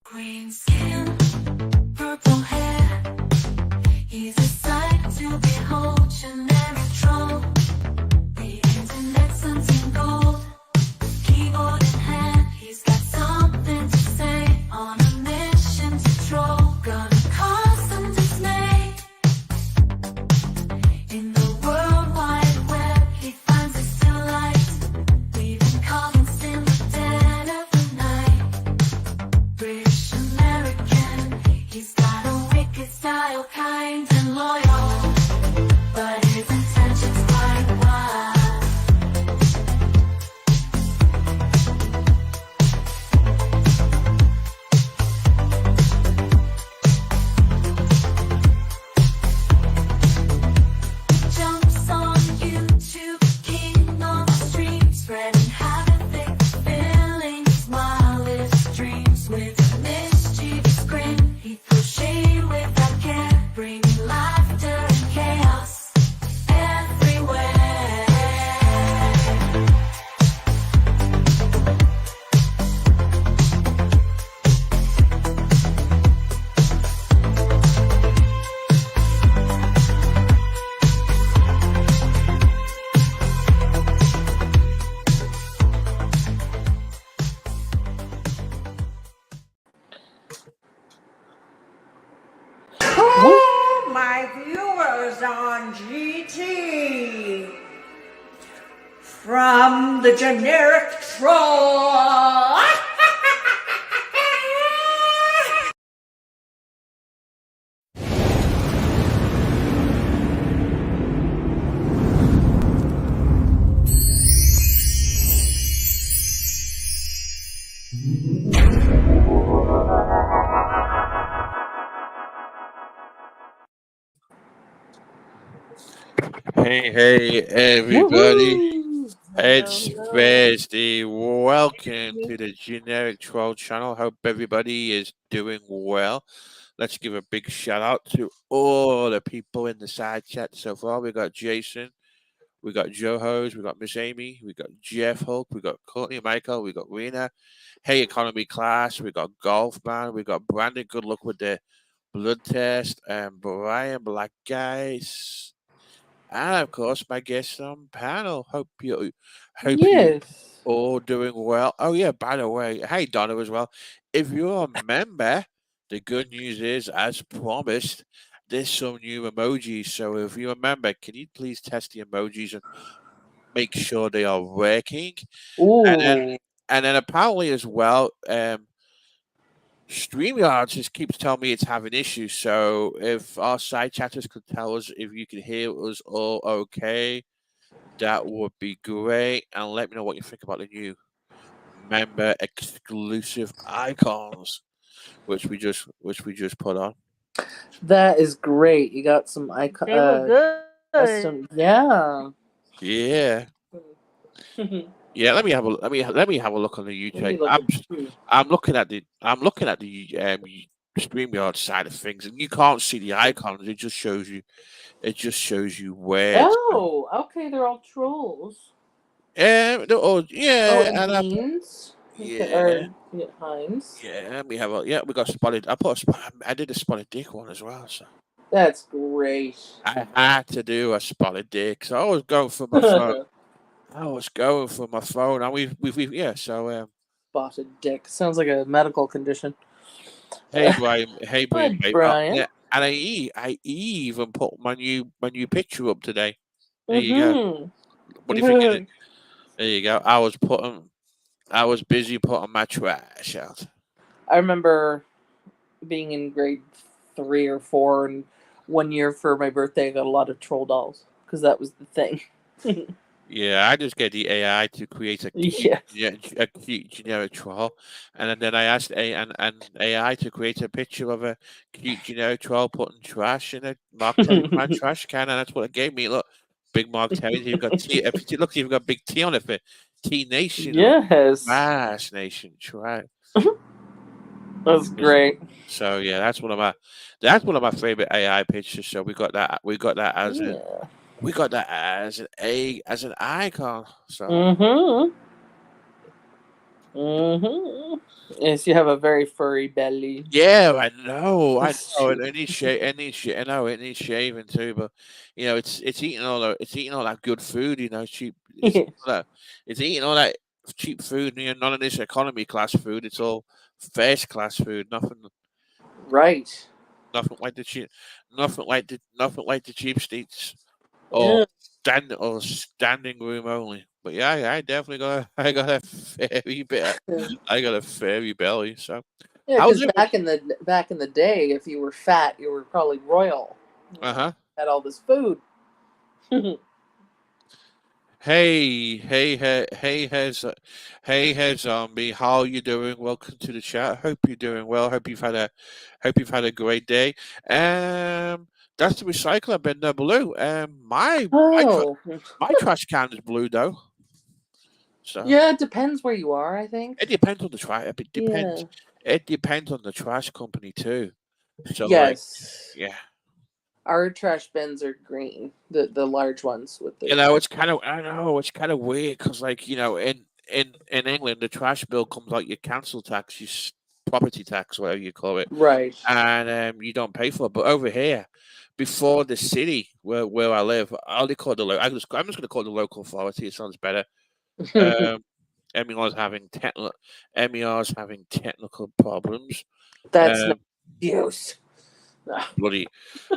Green skin, purple hair. He's a sight to behold, generic troll. The internet suns in gold, keyboard in hand. He's got something to say, on a mission to troll. Gonna cause some dismay. In the World Wide Web, he finds his delight, leaving comments in the dead of the night. British American, he's got a wicked style, kind and loyal, but his intentions quite wild. Jumps on YouTube, king on the street, spreading havoc, filling his wildest dreams with a mischievous grin. He throws shade without care, bringing laughter and chaos everywhere. Oh, my viewers on GT. From the generic troll. Hey, everybody. Woohoo! It's Hello. Thursday. Welcome to the Generic Troll channel. Hope everybody is doing well. Let's give a big shout out to all the people in the side chat so far. We got Jason, we got Joe Hose, we got Miss Amy, we got Jeff Hulk, we got Courtney Michael, we got Rena. Hey, Economy Class, we got Golf Man, we got Brandon. Good luck with the blood test, and Brian Black Guys. And of course, my guests on panel. Hope you Yes. all doing well. Oh yeah, by the way, hey Donna as well. If you're a member, the good news is, as promised, there's some new emojis. So if you're a member, can you please test the emojis and make sure they are working? Ooh. And then apparently as well, StreamYard just keeps telling me it's having issues. So if our side chatters could tell us if you can hear us all okay, that would be great. And let me know what you think about the new member exclusive icons, which we just put on. That is great. You got some icon. They look good. Yeah. Yeah. Yeah, let me have a look on the YouTube. I'm looking at the StreamYard side of things, and you can't see the icons. It just shows you where. Oh, okay. They're all trolls. And Heinz. yeah. Heinz. Yeah, let me have a we got spotted. I did a spotted dick one as well. So That's great. I had to do a spotted dick. So I was going for my phone. And we've yeah. So Spotted dick sounds like a medical condition. hey Brian, Hi, mate. Brian. Yeah, and I even put my new picture up today. There you go. What do you think of it? There you go. I was busy putting my trash out. I remember being in grade 3 or 4, and one year for my birthday, I got a lot of troll dolls because that was the thing. Yeah, I just get the AI to create a cute generic troll, and then I asked AI to create a picture of a cute generic troll putting trash in a Mark Terry brand trash can, and that's what it gave me. Look, big Mark Terry. You've got T. Look, you've got big T on it for T Nation. Yes, Trash Nation. Trash. That's great. So yeah, that's one of my favorite AI pictures. So we got that as we got that as an icon. So Mm-hmm. Mm-hmm. Yes, you have a very furry belly. yeah, I It's know. true. I know it needs shaving too, but it's eating all that good food. It's eating all that cheap food. None of this economy class food. It's all first class food. Right. Nothing like the cheap, nothing like the cheap seats or Yeah. standing room only. But yeah, I definitely I got a fairy bit. I got a fairy belly. So Yeah, how's because it? back in the day, if you were fat, you were probably royal. Uh huh. Had all this food. Hey, zombie. How you doing? Welcome to the chat. Hope you're doing well. Hope you've had a great day. That's the recycler bin there blue. Oh, My trash can is blue though. So yeah. It depends where you are. I think. it depends on the trash. Yeah. It depends on the trash company too. So like, Yes. yeah. Our trash bins are green. The large ones with the. I know it's kind of weird because, like, in England, the trash bill comes out your council tax, property tax, whatever you call it, Right. and you don't pay for it. But over here, before the city where I live, I'll call the I'm just going to call it the local authority. It sounds better. Um, MER's MER's having technical problems. That's no Um, use. bloody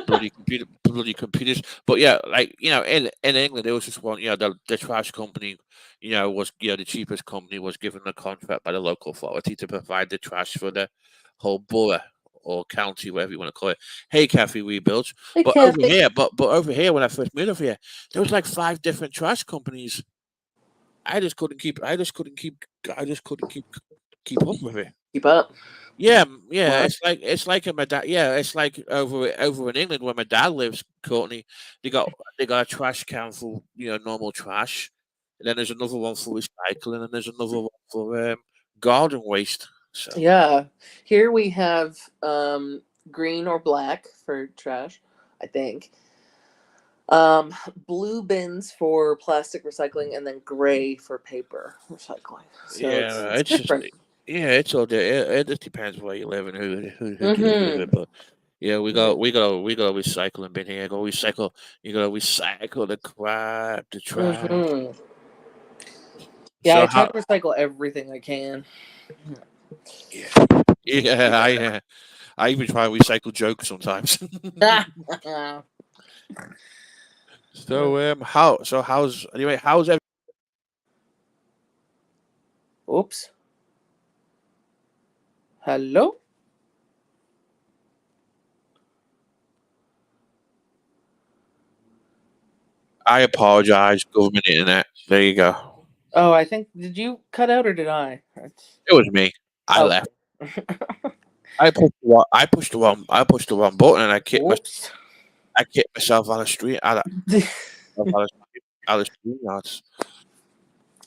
bloody computers. But yeah, like in England, there was just one. The trash company, was the cheapest company was given the contract by the local authority to provide the trash for the whole borough or county, whatever you want to call it. Hey, Kathy Rebuilds. Hey, But over Kathy. here, but over here, when I first moved over here, there was like five different trash companies. I just couldn't keep. I just couldn't keep. I just couldn't keep up with it. Keep up. Yeah, yeah, Wow. it's like in my dad. Yeah, it's like over in England where my dad lives, Courtney. They got a trash can for normal trash, and then there's another one for recycling, and there's another one for garden waste. So Yeah. Here we have green or black for trash, I think. Blue bins for plastic recycling and then gray for paper recycling. So it's yeah, it's it's just different. it's all there. It just depends where you live and who deals with Mm-hmm. it. But yeah, Yeah. we got a recycling bin here. Go recycle. You got to recycle the crap, the trash. Mm-hmm. Yeah, So I try how? to recycle everything I can. Yeah, yeah, I even try to recycle jokes sometimes. So how's Oops. Hello? I apologize, government internet. There you go. Oh, I think did you cut out or did I? It was me. I left. Okay. I pushed the wrong button and Whoops. I kicked myself out of street out of, out of street yards.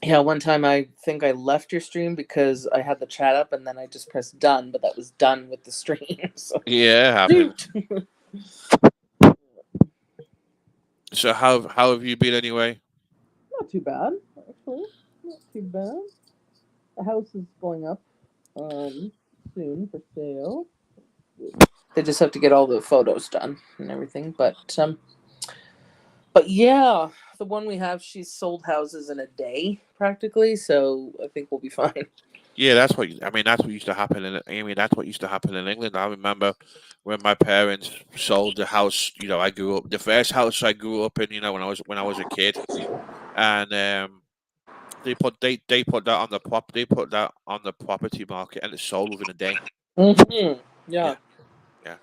Yeah, one time I think I left your stream because I had the chat up and then I just pressed done, but that was done with the stream. So Yeah, it happened. shoot. So how have you been anyway? Not too bad, actually. Not too bad. The house is going up soon for sale. They just have to get all the photos done and everything. But yeah, the one we have, she's sold houses in a day practically, so I think we'll be fine. Yeah, that's what used to happen that's what used to happen in England. I remember when my parents sold the house, I grew up the first house I grew up in, when I was a kid. And they put that on the property market and it sold within a day. Mm-hmm. Yeah, Yeah. yeah.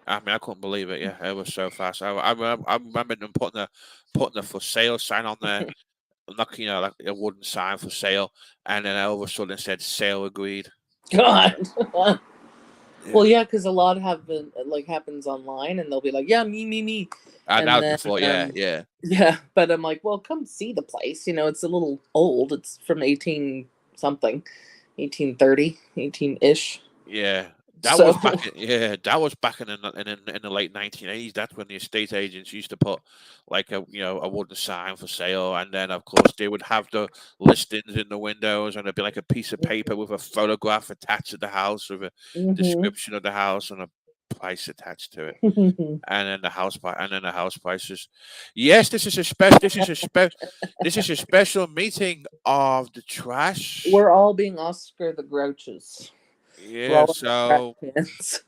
I mean, I couldn't believe it. Yeah, it was so fast. I remember them putting the for sale sign on there, like like a wooden sign for sale, and then all of a sudden it said sale agreed. God. Yeah, Well, yeah, because a lot have been like happens online, and they'll be like, "Yeah, me," and that and was then before. Yeah, yeah, yeah, but I'm like, "Well, come see the place." It's a little old. It's from 18 something, 1830, 18 ish. yeah. That So was back in, that was back in the late 1980s. That's when the estate agents used to put like a wooden sign for sale, and then of course they would have the listings in the windows, and there'd be like a piece of paper with a photograph attached to the house with a mhm. description of the house and a price attached to it, and then the house prices. Yes, this is a special meeting of the trash. We're all being Oscar the Grouches. We're Yeah, all in the so trash cans.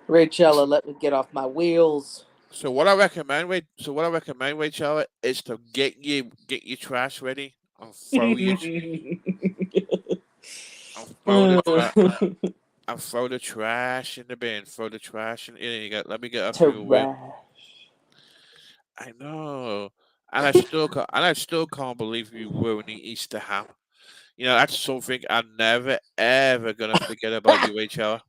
Rachella, let me get off my wheels. So what I recommend, Rachel, is to get your trash ready and throw the trash and throw the trash in the bin. Throw the trash in. You got. Let me get a few win. Trash. I know, and I still can't believe you ruined the Easter ham. You know that's something I'm never ever gonna forget about you, Rachel.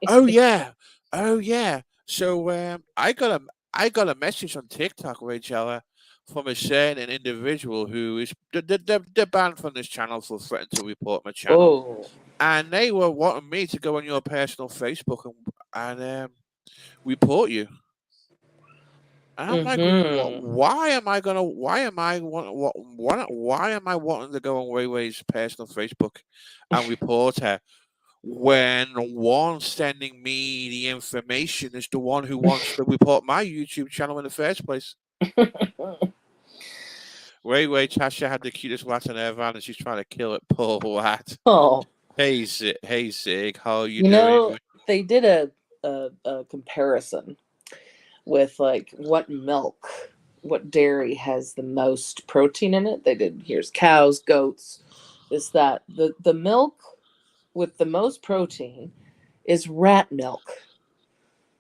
Oh yeah, oh yeah. So I got a message on TikTok, Rachel, from a certain individual who is the banned from this channel for threatening to report my channel, Oh. and they were wanting me to go on your personal Facebook and report you. And I'm like, what? Mm-hmm. Why am I gonna? Why am I wanting to go on Ray Ray's personal Facebook and report her? When the one sending me the information is the one who wants to report my YouTube channel in the first place. Ray Tasha had the cutest rat in her van and she's trying to kill it. Poor rat. Oh. Hey, Zig, how are you You know, doing? they did a comparison with like what dairy has the most protein in it. They did here's cows, goats, this, that. The milk with the most protein is rat milk.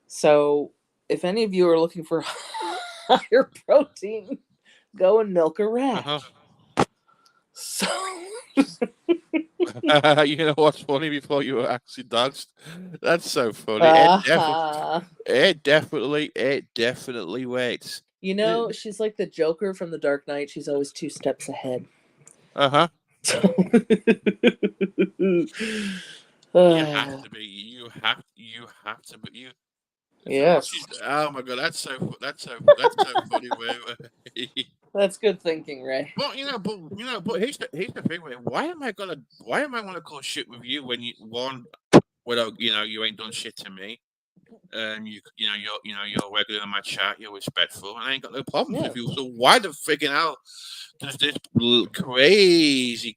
So if any of you are looking for higher protein, go and milk a rat. Uh-huh. So You know what's funny before you were actually danced? That's so funny. It definitely works. you know, she's like the Joker from The Dark Knight. She's always 2 steps ahead. Uh-huh. So You have to be. You have to be. You. yes, Oh my god, that's so funny. that's good thinking, Ray. But here's the thing. Why am I gonna call shit with you when you ain't done shit to me. You're regular in my chat. You're respectful, and I ain't got no problems with you. So why the freaking hell does this crazy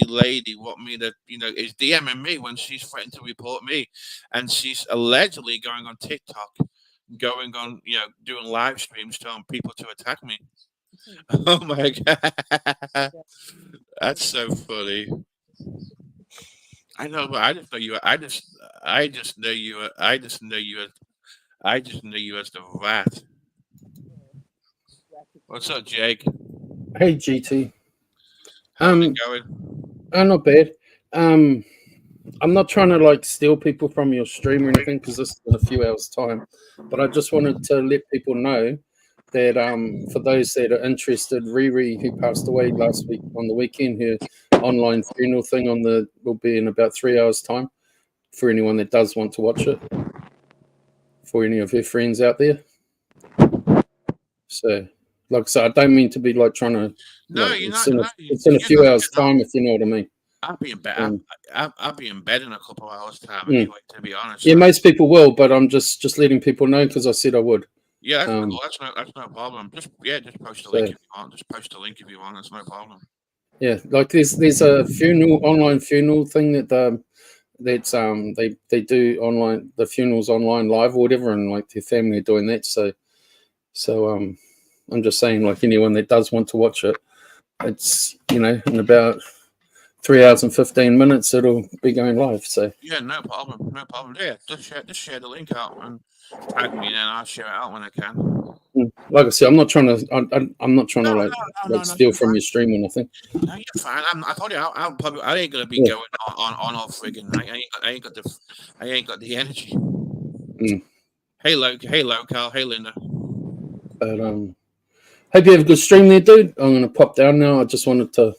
lady want me to is DMing me when she's threatened to report me, and she's allegedly going on TikTok, going on doing live streams telling people to attack me. Oh my god, that's so funny. I know, but I just know you. I just know you. I just knew you as the rat. What's up, Jake? Hey GT. How's it going? Not bad. I'm not trying to like steal people from your stream or anything because this is in a few hours' time. But I just wanted to let people know that for those that are interested, Riri, who passed away last week on the weekend, her online funeral thing will be in about 3 hours' time for anyone that does want to watch it. For any of her friends out there. So, like I said, I don't mean to be like trying to. No, like, you're it's not. in No, it's in a few hours' time, if you know what I mean. I'll be in bed. I'll be in bed in a couple of hours' time anyway. To be honest. Yeah, most people will, but I'm just letting people know because I said I would. Yeah, that's cool. That's no problem. Just post the link if you want. Just post the link if you want. That's no problem. Yeah, like there's a online funeral thing that they do online, the funerals online live or whatever, and like their family are doing that. So I'm just saying, like anyone that does want to watch it, it's in about 3 hours and 15 minutes it'll be going live. So yeah, no problem. Yeah, just share the link out and tag me, and I'll share it out when I can. Like I said, I'm not trying to steal from your stream or nothing. No, you're fine. I told you, I ain't gonna be going on all friggin' night. I ain't got the energy. Hey, Local. Hey, Linda. But hope you have a good stream there, dude. I'm gonna pop down now. I just wanted to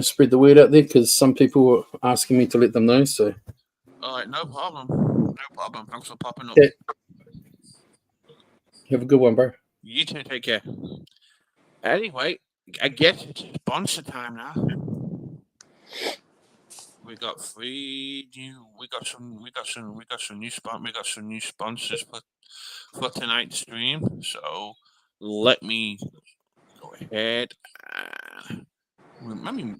spread the word out there because some people were asking me to let them know. So, All right, no problem. No problem. Thanks for popping up. yeah. Have a good one, bro. You two take care. Anyway, I guess it's sponsor time now. We got some new sponsors for tonight's stream. So let me go ahead and let me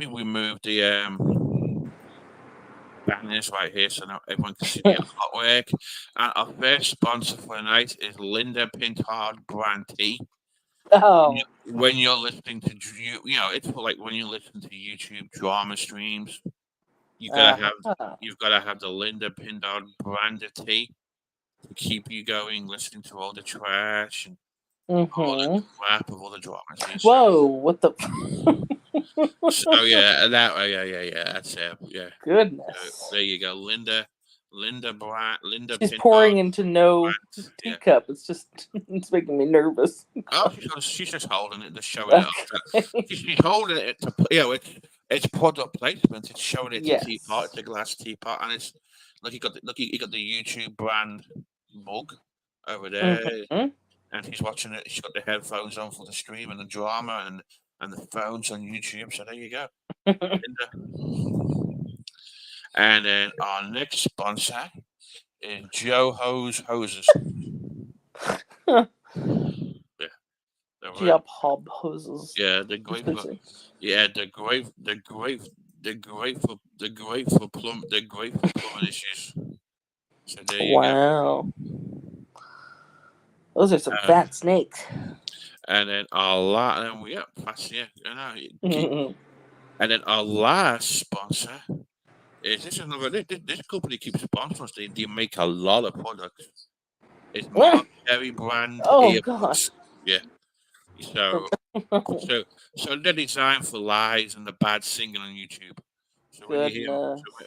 remove the banners right here so now everyone can see the artwork. And our first sponsor for tonight is Linda Pintard Brand Tea. Oh, When you're listening to it's for like when you listen to YouTube drama streams, you gotta have you've gotta have the Linda Pintard brand of tea to keep you going, listening to all the trash and all the crap of all the dramas. Whoa, what the So yeah, that's it. Yeah. goodness. So there you go, Linda Linda She's Pintard. pouring into no Yeah. teacup. It's just it's making me nervous. Oh, she's just holding it to show it off. She's holding it to it's product placement. It's showing it Yes. to teapot. It's a glass teapot, and it's you got the YouTube brand mug over there, and he's watching it. She's got the headphones on for the stream and the drama and the phones on YouTube. So there you go. And then our next sponsor is Joe Hoses. Yeah. Job hob hoses. Yeah, the grateful. Yeah, the grateful plumbing issues. So there you go. Those are some fat snakes. And then and then our last sponsor is this company keeps sponsoring us. They make a lot of products. It's Mark Terry brand earbuds. Gosh. Yeah. So they're designed for lies and the bad singing on YouTube.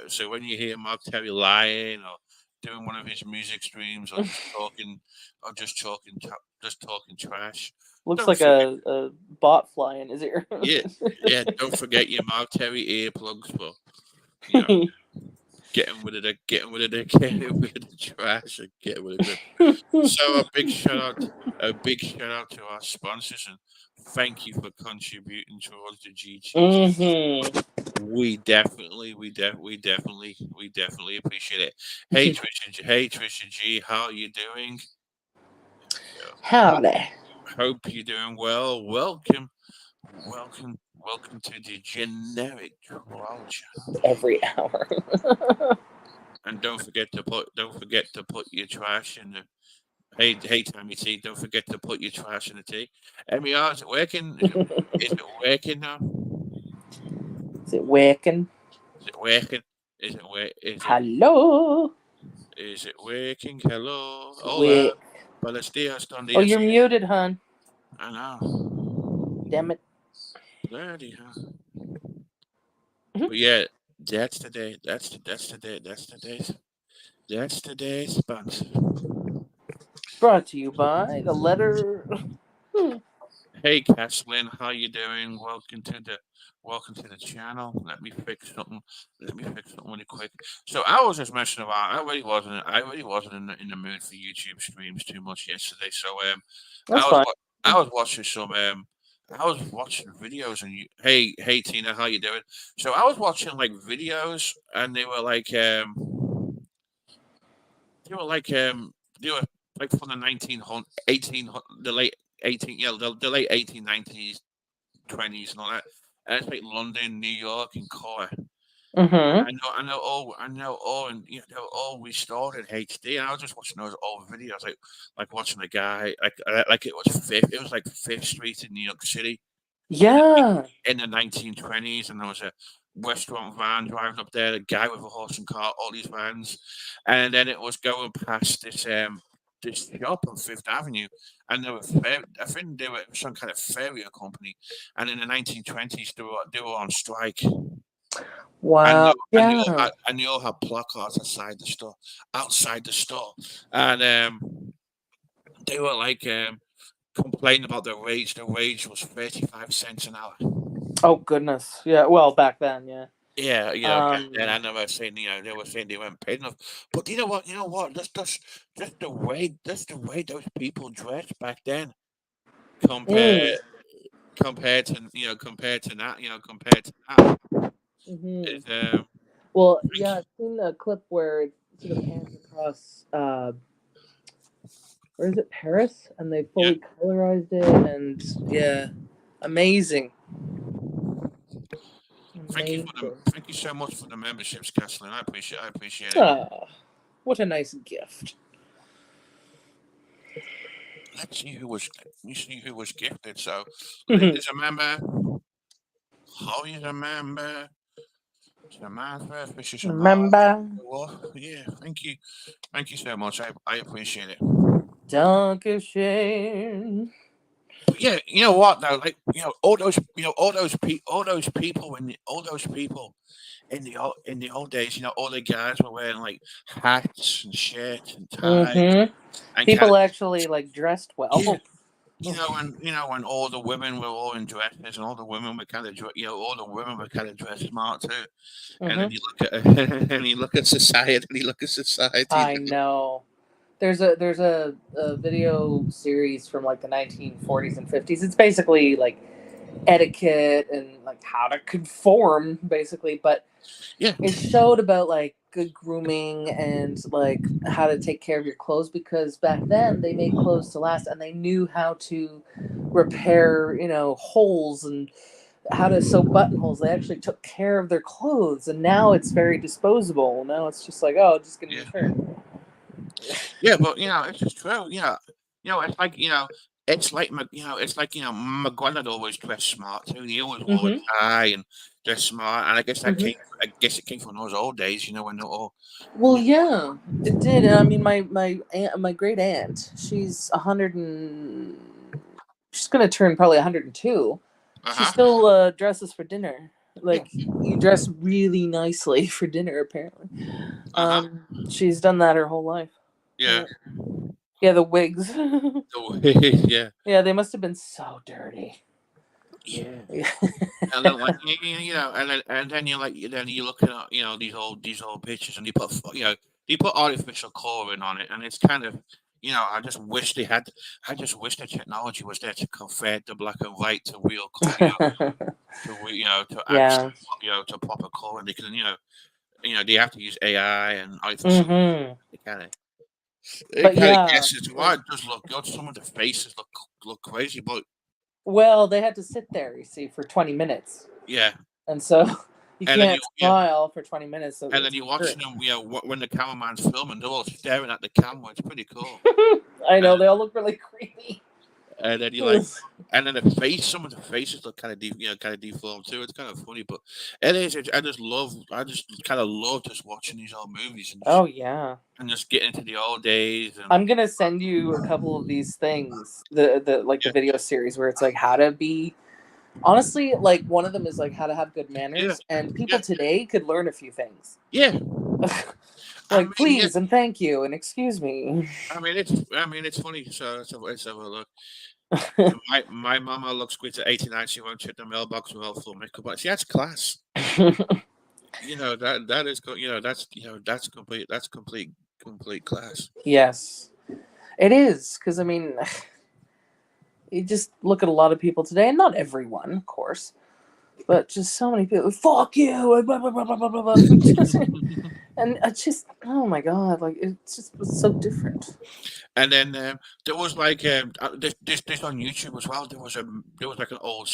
So when you hear Mark Terry lying or doing one of his music streams or just talking trash, looks like a bot flying his ear. yeah. Don't forget your Mark Terry earplugs, but getting rid of the trash and getting rid of it. So a big shout out to our sponsors and thank you for contributing towards the GT. We definitely appreciate it. Hey Trisha G, how are you doing? Howdy. Hope you're doing well. Welcome to the generic troll channel. Every hour. And don't forget to put your trash in the. Hey, Tammy T, don't forget to put your trash in the tea. MER, is it working? Is it working now? Is it working? Hello. Is it working? Hello. Hola. Buenos dias, don dias. Oh, you're muted, hon. I know. Damn it. Bloody hell. But yeah, that's the day. That's today's sponsor. Brought to you by the letter. Hey, Caslin, how you doing? Welcome to the channel. Let me fix something really quick. So I was just messing about. I really wasn't in the mood for YouTube streams too much yesterday. So I was watching videos and hey Tina, how you doing? So I was watching like videos and they were like from the 1890s, 20s and all that. And it's like London, New York, and Korea. I know all, and they're all restored in HD. And I was just watching those old videos, like watching a guy, like it was like Fifth Street in New York City. Yeah. In the 1920s, and there was a restaurant van driving up there, a guy with a horse and cart, all these vans, and then it was going past this shop on Fifth Avenue, and I think they were some kind of farrier company, and in the 1920s they were on strike. Wow. And they all had placards outside the store, and they were like complaining about their wage. Their wage was 35 cents an hour. Oh goodness, yeah. Well, back then, yeah. Yeah, back then I Um, never saying, they were saying they weren't paid enough. But you know what? Just the way those people dressed back then compared mm, compared to compared to now hmm. is Well, yeah, thank I've seen a clip where it sort of pans across. Where is it? Paris, and they yeah. fully colorized it, and yeah, amazing, amazing. Thank you so much for the memberships, Caslin. I appreciate it. Ah, what a nice gift. Let's see who was gifted. So Liz is a member, Holly is a member, Samantha, Fisher Mark. Remember, Well, yeah, thank you so much. I appreciate it. Dankeschön. But yeah, you know what though, like all those all those people in the old days, all the guys were wearing like hats and shirts and ties Mm-hmm. and kind of People actually like dressed yeah. well. When all the women were all in dresses and all the women were kind of all the women were kind of dressed smart too. And then Mm-hmm. you look at and you look at society, and you look at society. I know. There's a video series from like the 1940s and 50s. It's basically like etiquette and like how to conform, basically. But Yeah, it showed about like good grooming and like how to take care of your clothes, because back then they made clothes to last and they knew how to repair, holes, and how to sew buttonholes. They actually took care of their clothes, and now it's very disposable. Now it's just like, oh, just gonna yeah, return. yeah. But it's just true. It's like it's like McGonagall always dressed smart too. He always wore a Mm-hmm. tie and dressed smart. And I guess Mm-hmm. I guess it came from those old days. When they're all Well, yeah, it did. And I mean, my great aunt, she's 100 and she's gonna turn probably 102. uh She huh, still dresses for dinner. yeah, Like, you dress really nicely for dinner, apparently. uh huh, She's done that her whole life. yeah. Yeah, yeah, the wigs. So, yeah, Yeah, they must have been so dirty. yeah. Yeah. And then like and then you look at these old pictures and you put artificial coloring on it and it's kind of I just wish the technology was there to convert the black and white to real color to actual Yeah. to proper color and they can they have to use AI and artificial Hmm. kind of But it kind of yeah, guesses why like, it does look good. Some of the faces look crazy, but well, they had to sit there, you see, for 20 minutes. yeah, And so you and then can't smile for 20 minutes. So and then it's you're watching hurt. them, when the cameraman's filming, they're all staring at the camera. It's pretty cool. I And, know, they all look really creepy. and then you like, and then the face, some of the faces look kind of kind of deformed too. It's kind of funny, but it is. I just kind of love just watching these old movies Oh, yeah. and just getting into the old days and I'm gonna send you a couple of these things, the yeah, video series where it's like how to be, honestly, like one of them is like how to have good yeah, manners, and people yeah, today could learn a few things. yeah. I Like, mean, yeah. please and thank you and excuse me. I mean, it's funny. So let's have a look. My mama looks great at 89. She won't check the mailbox without full makeup. But see, that's class. That is that's complete class. Yes, it is, because I mean, you just look at a lot of people today, and not everyone, of course, but just so many people. Fuck you, blah, blah, blah, blah, blah, blah, blah. And I just, oh my god, like it just was so different. And then there was like this on YouTube as well. There was like an old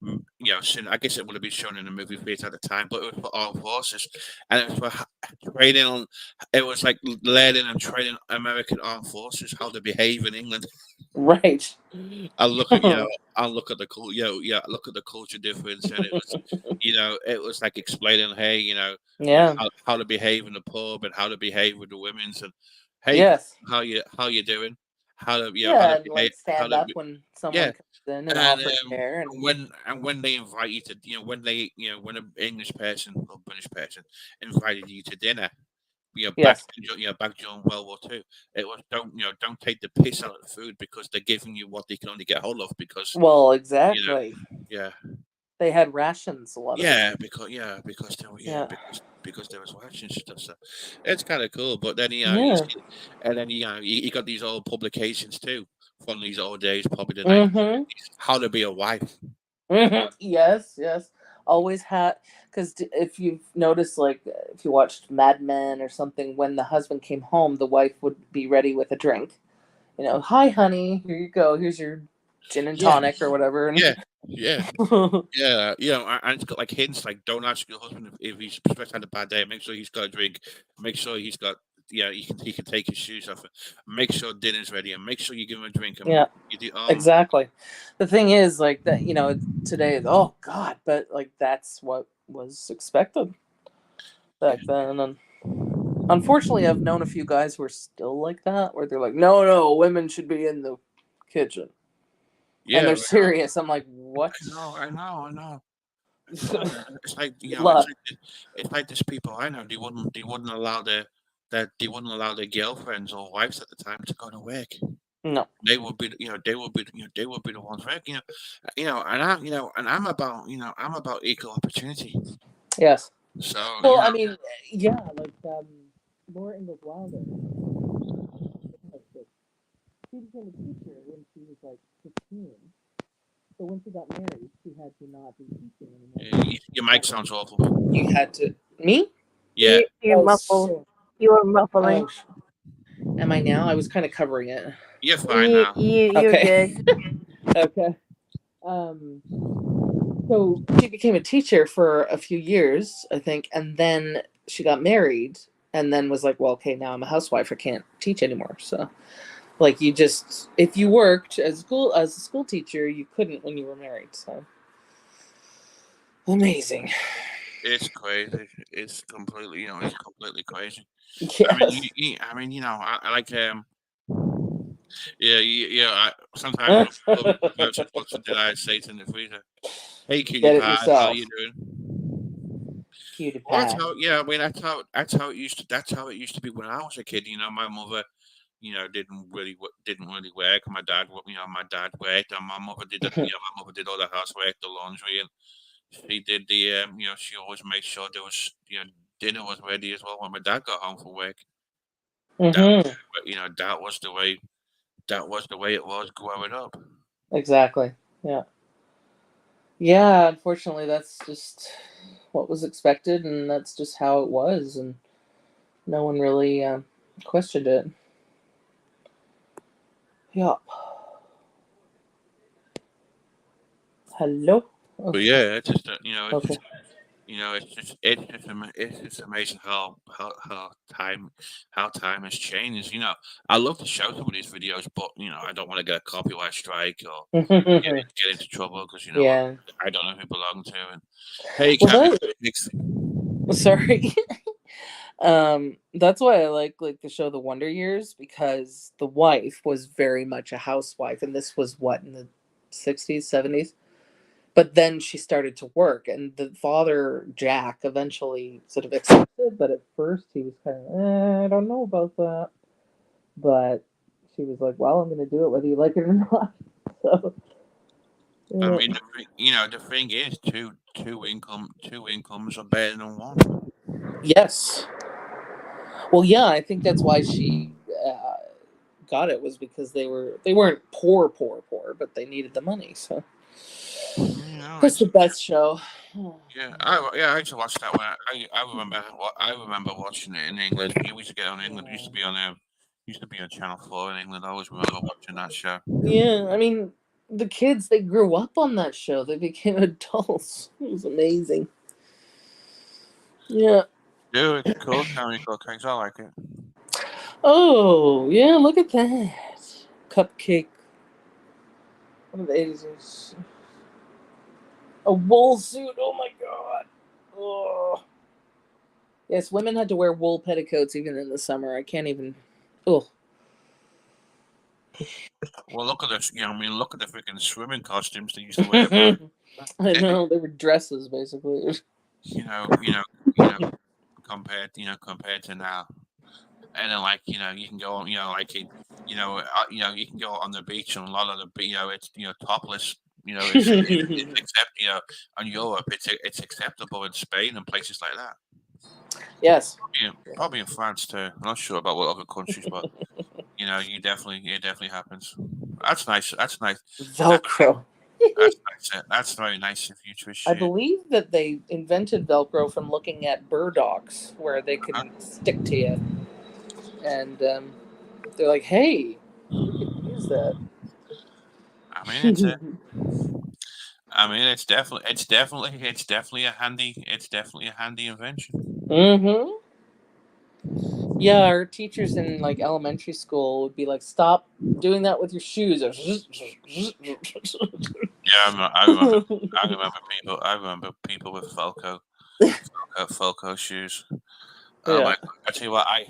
I guess it would have been shown in the movie theater at the time, but it was for armed forces, and it was for training on. It was like learning and training American armed forces how to behave in England. Right. I look at I look at the look at the culture difference, and it was like explaining, hey, Yeah. how to behave in the pub and how to behave with the women's and hey, Yes. how you doing? How to how to Yeah, and behave? like stand up when someone Yeah, comes in and and offer care, and when they invite you to when an English person or British person invited you to dinner, yes. back during World War Two, it was don't take the piss out of the food because they're giving you what they can only get hold of because Well, you know exactly. yeah They had rations. A lot of them. because there were, Yeah. because there was watching stuff. So it's kind of cool. But then Yeah. and then you got these old publications too from these old days, probably the Mm-hmm. 1950s. How to be a wife. Mm-hmm. Yes. Yes. Always had, because if you've noticed, like if you watched Mad Men or something, when the husband came home, the wife would be ready with a drink. Hi, honey, here you go. Here's your gin and Yeah, tonic or whatever. And yeah, yeah. Yeah, and it's got like hints like don't ask your husband if he's supposed to have a bad day. Make sure he's got a drink. Make sure he's got he can take his shoes off. Make sure dinner's ready, and make sure you give him a drink. And yeah, you do, exactly. The thing is, like that, today, oh God, but like that's what was expected back then. And unfortunately, I've known a few guys who are still like that, where they're like, no, no, women should be in the kitchen. yeah, And they're I serious. I'm like, what? know, I know, I know. It's like Love. it's like these people I know. They wouldn't allow they wouldn't allow their girlfriends or wives at the time to go to work. No. They would be, they would be the ones working. And I'm about equal opportunity. Yes. So Well, I mean, yeah, like Laura Ingalls Wilder. She became a teacher when she was like 15. So when she got married, she had to not be teaching anymore. your mic sounds awful. You had to me? Yeah, You muffle. You are muffling. Oh, am I now? I was kind of covering it. you're fine now. You're Okay. good. Okay. So she became a teacher for a few years, I think, and then she got married, and then was like, "Well, okay, now I'm a housewife. I can't teach anymore." So, like, if you worked as a school teacher, you couldn't when you were married. So amazing. It's crazy. It's completely, it's completely crazy. Yes. I mean, I like yeah. Sometimes what's the did I say to the freezer? Hey, cutie Get it pie, yourself. how you doing? Cutie Well, pie. I mean, that's how it used to. That's how it used to be when I was a kid. My mother, didn't really work. My dad, my dad worked, and my mother did. My mother did all the housework, the laundry, and she did the. She always made sure there was, dinner was ready as well when my dad got home from work. Mm-hmm. That was the way. That was the way it was growing up. Exactly. Yeah. Yeah. Unfortunately, that's just what was expected, and that's just how it was, and no one really questioned it. Yeah. Hello. Oh, But yeah, it's just okay. it's just amazing how time has changed. I love to show some of these videos, but I don't want to get a copyright strike or get into trouble because Yeah. I don't know who belong to. And hey, Well, Kevin, sorry. That's why I like the show The Wonder Years, because the wife was very much a housewife, and this was what, in the 60s, 70s. But then she started to work, and the father, Jack, eventually sort of accepted, but at first he was kind of, I don't know about that. But she was like, well, I'm going to do it whether you like it or not. So, I yeah. mean, the thing is, two incomes are better than one. Yes. Well, yeah, I think that's why she got it, was because they weren't poor, but they needed the money. So that's the best show. I used to watch that one. I remember watching it in England. It used to get on England. It used to be on Channel 4 in England. I always remember watching that show. Yeah, I mean, the kids, they grew up on that show. They became adults. It was amazing. Yeah. Dude, it's cool. County cupcakes. I like it. Oh, yeah, look at that. Cupcake. One of the 80s. A wool suit. Oh my god. Oh. Yes, women had to wear wool petticoats even in the summer. I can't even. Oh. Well, look at this. Look at the freaking swimming costumes they used to wear. I know, they were dresses basically. you know, you know, you know, compared to now. And then, like, you can go on, you can go on the beach, and a lot of it's topless it's in Europe, it's acceptable in Spain and places like that. Yes. Probably in France too. I'm not sure about what other countries, but it definitely happens. That's nice. That's nice. Velcro. That's nice. That's very nice of you to I share. believe that they invented Velcro from looking at burdocks where they Uh-huh. can stick to you. And they're like, hey, we could use that. I mean, it's definitely a handy invention. Mm-hmm. Yeah, our teachers in like elementary school would be like, "Stop doing that with your shoes." Yeah, I remember people with Falco shoes. Oh my Yeah. god! I tell you what, I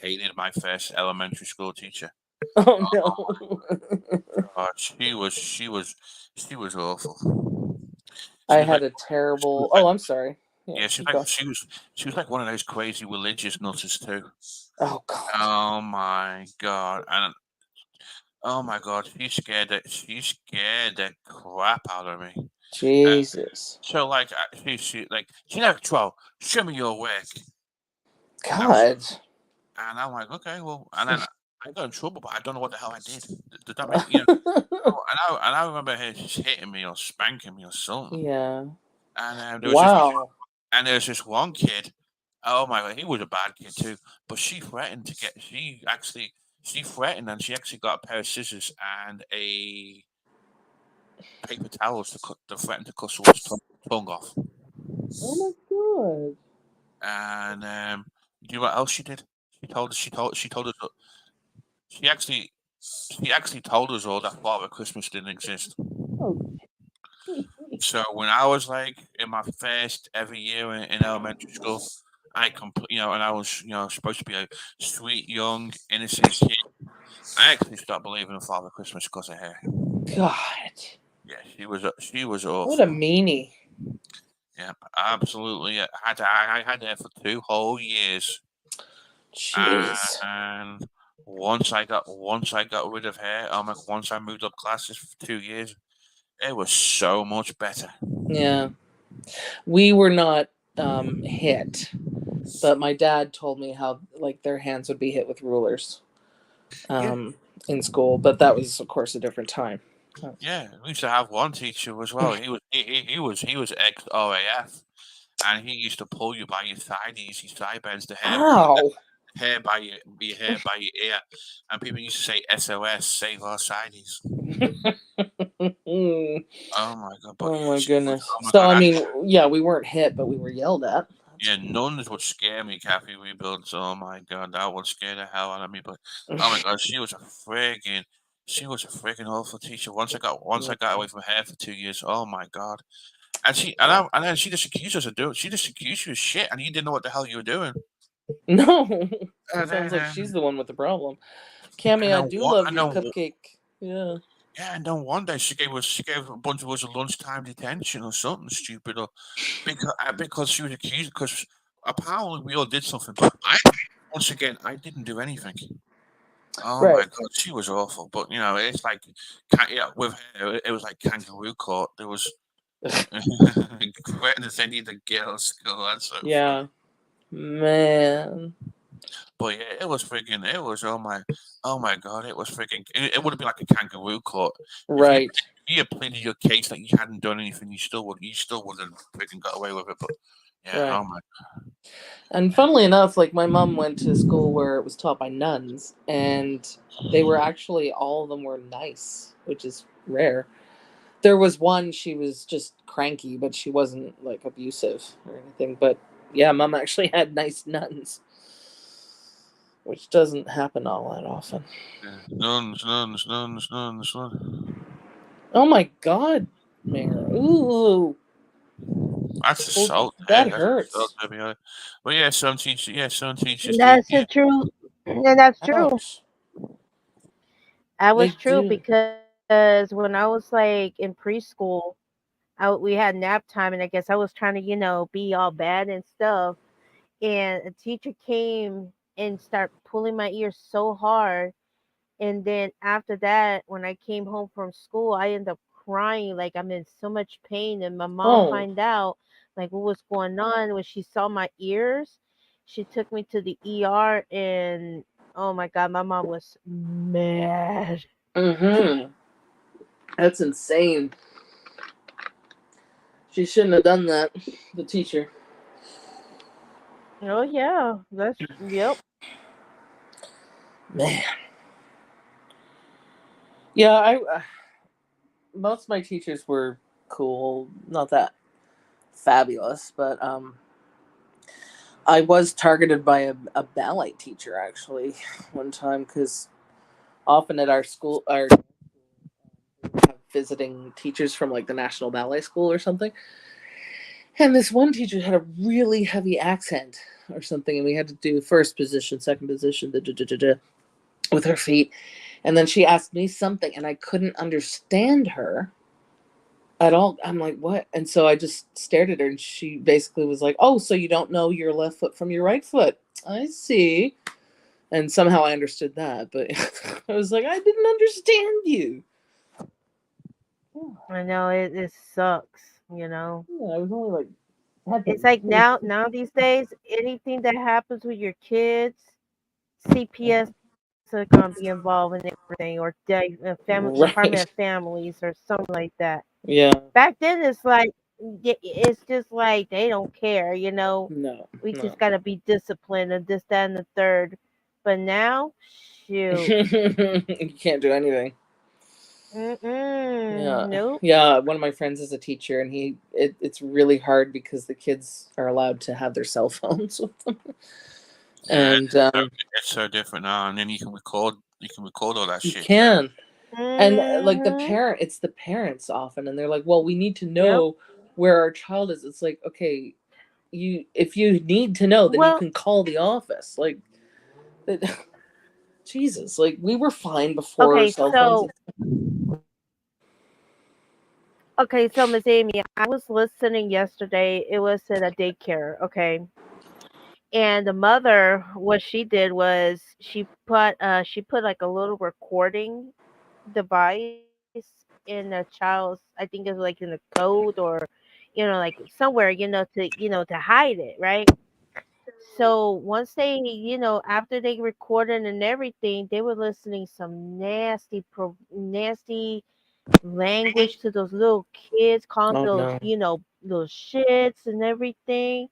hated my first elementary school teacher. Oh Oh no. god, she was awful. I She was had like, a she was terrible. like, Oh, I'm sorry. Yeah, yeah, keep going. she was like one of those crazy religious nutters too. Oh God. Oh my god, and oh my god, she scared the crap out of me. Uh, Jesus. so like, she never troll. Show me your work. That was God. And I'm like, okay, well, and then I got in trouble, but I don't know what the hell I did. Does that make and I remember her just hitting me or spanking me or something. Yeah. And Wow. there was this one kid. Oh my god, he was a bad kid too. But she threatened and she actually got a pair of scissors and a paper towels to threaten to cut someone's tongue off. Oh my God. And do you know what else she did? She told us she actually She actually told us all that Father Christmas didn't exist. Oh. So when I was like in my first every year in elementary school, and I was supposed to be a sweet young innocent kid. I actually stopped believing in Father Christmas because of her. God. Yeah, she was What a awful. meanie. Yeah, absolutely. I had her for 2 whole years, Jeez. and once I got rid of her, once I moved up classes for 2 years, it was so much better. Yeah. We were not hit, but my dad told me how like their hands would be hit with rulers Yeah, in school, but that was of course a different time. yeah. We used to have one teacher as well. He was ex RAF, and he used to pull you by your sides, your sideburns, Ow. hair by your hair by your ear, and people used to say SOS, save our sides. Oh Oh my god! But yeah, my goodness. oh my So god! I mean, yeah, we weren't hit, but we were yelled at. Yeah, nuns would scare me, Kathy Rebuilds. Oh my god, that would scare the hell out of me. But oh my god, she was a friggin' awful teacher. Once I got away from her for 2 years, oh my god. And then she just accused us of doing. She just accused you of shit, and you didn't know what the hell you were doing. No, And sounds then, like she's the one with the problem. Cammy, and I then do one, love and your then cupcake. Yeah. yeah, and then one day she gave a bunch of us a lunchtime detention or something stupid, or because she was accused because apparently we all did something, but once again I didn't do anything. Oh my Right. god, she was awful. But it's like, with her, it was like kangaroo court. There was threatening to send you to girls' school. That's so funny. Yeah. Man. But yeah, it was oh my god, it was freaking. It would have been like a kangaroo court Right. if you had pleaded your case that you hadn't done anything. You still would have freaking got away with it. But yeah, Right. oh my, And funnily enough, like my mom went to school where it was taught by nuns, and they were actually all of them were nice, which is rare. There was one she was just cranky, but she wasn't like abusive or anything. But yeah, mom actually had nice nuns, which doesn't happen all that often. yeah. Nuns. Oh my God, Mayor! Ooh, That's assault. that That's assault. hurts. But yeah, some teachers do. That's the truth. And that's true. Ouch. That They was true do. because when I was like in preschool, we had nap time, and I guess I was trying to, be all bad and stuff. And a teacher came and started pulling my ear so hard. And then after that, when I came home from school, I ended up crying, like I'm in so much pain. And my mom Oh. find out like what was going on when she saw my ears. She took me to the ER, and oh my god, my mom was mad. Mm-hmm. That's insane. She shouldn't have done that. The teacher. Oh yeah, that's yep. Man. Yeah, I most of my teachers were cool. Not that fabulous, but I was targeted by a ballet teacher actually one time because often at our school, we have visiting teachers from like the National Ballet School or something. And this one teacher had a really heavy accent or something, and we had to do first position, second position, with her feet. And then she asked me something, and I couldn't understand her at all. I'm like, what? And so I just stared at her, and she basically was like, oh, so you don't know your left foot from your right foot? I see. And somehow I understood that, but I was like, I didn't understand you. I know it sucks. You know, Yeah, I was only like it's 7. like now these days, anything that happens with your kids, CPS are gonna be involved in everything, or family Department Right. of Families or something like that. Yeah. Back then, it's like it's just like they don't care. You know, No. we No. just gotta be disciplined and this, that, and the third. But now, shoot, You can't do anything. Yeah. nope. Yeah. One of my friends is a teacher, and it's really hard because the kids are allowed to have their cell phones with them. Yeah, And it's so different now, and then you can record all that you shit too. can. And like Hmm. it's the parents often, and they're like, well, we need to Yep. know where our child is. It's like, okay, if you need to know, then you Well, can call the office. Like, Jesus, like we were fine before okay, cell phones. so Miss Amy, I was listening yesterday. It was at a daycare, okay, and the mother, what she did was she put like a little recording device in a child's, I think it's like in the coat, or like somewhere, to hide it, right? So once they, after they recorded and everything, they were listening some nasty language to those little kids, calling Oh those, no! little shits and everything.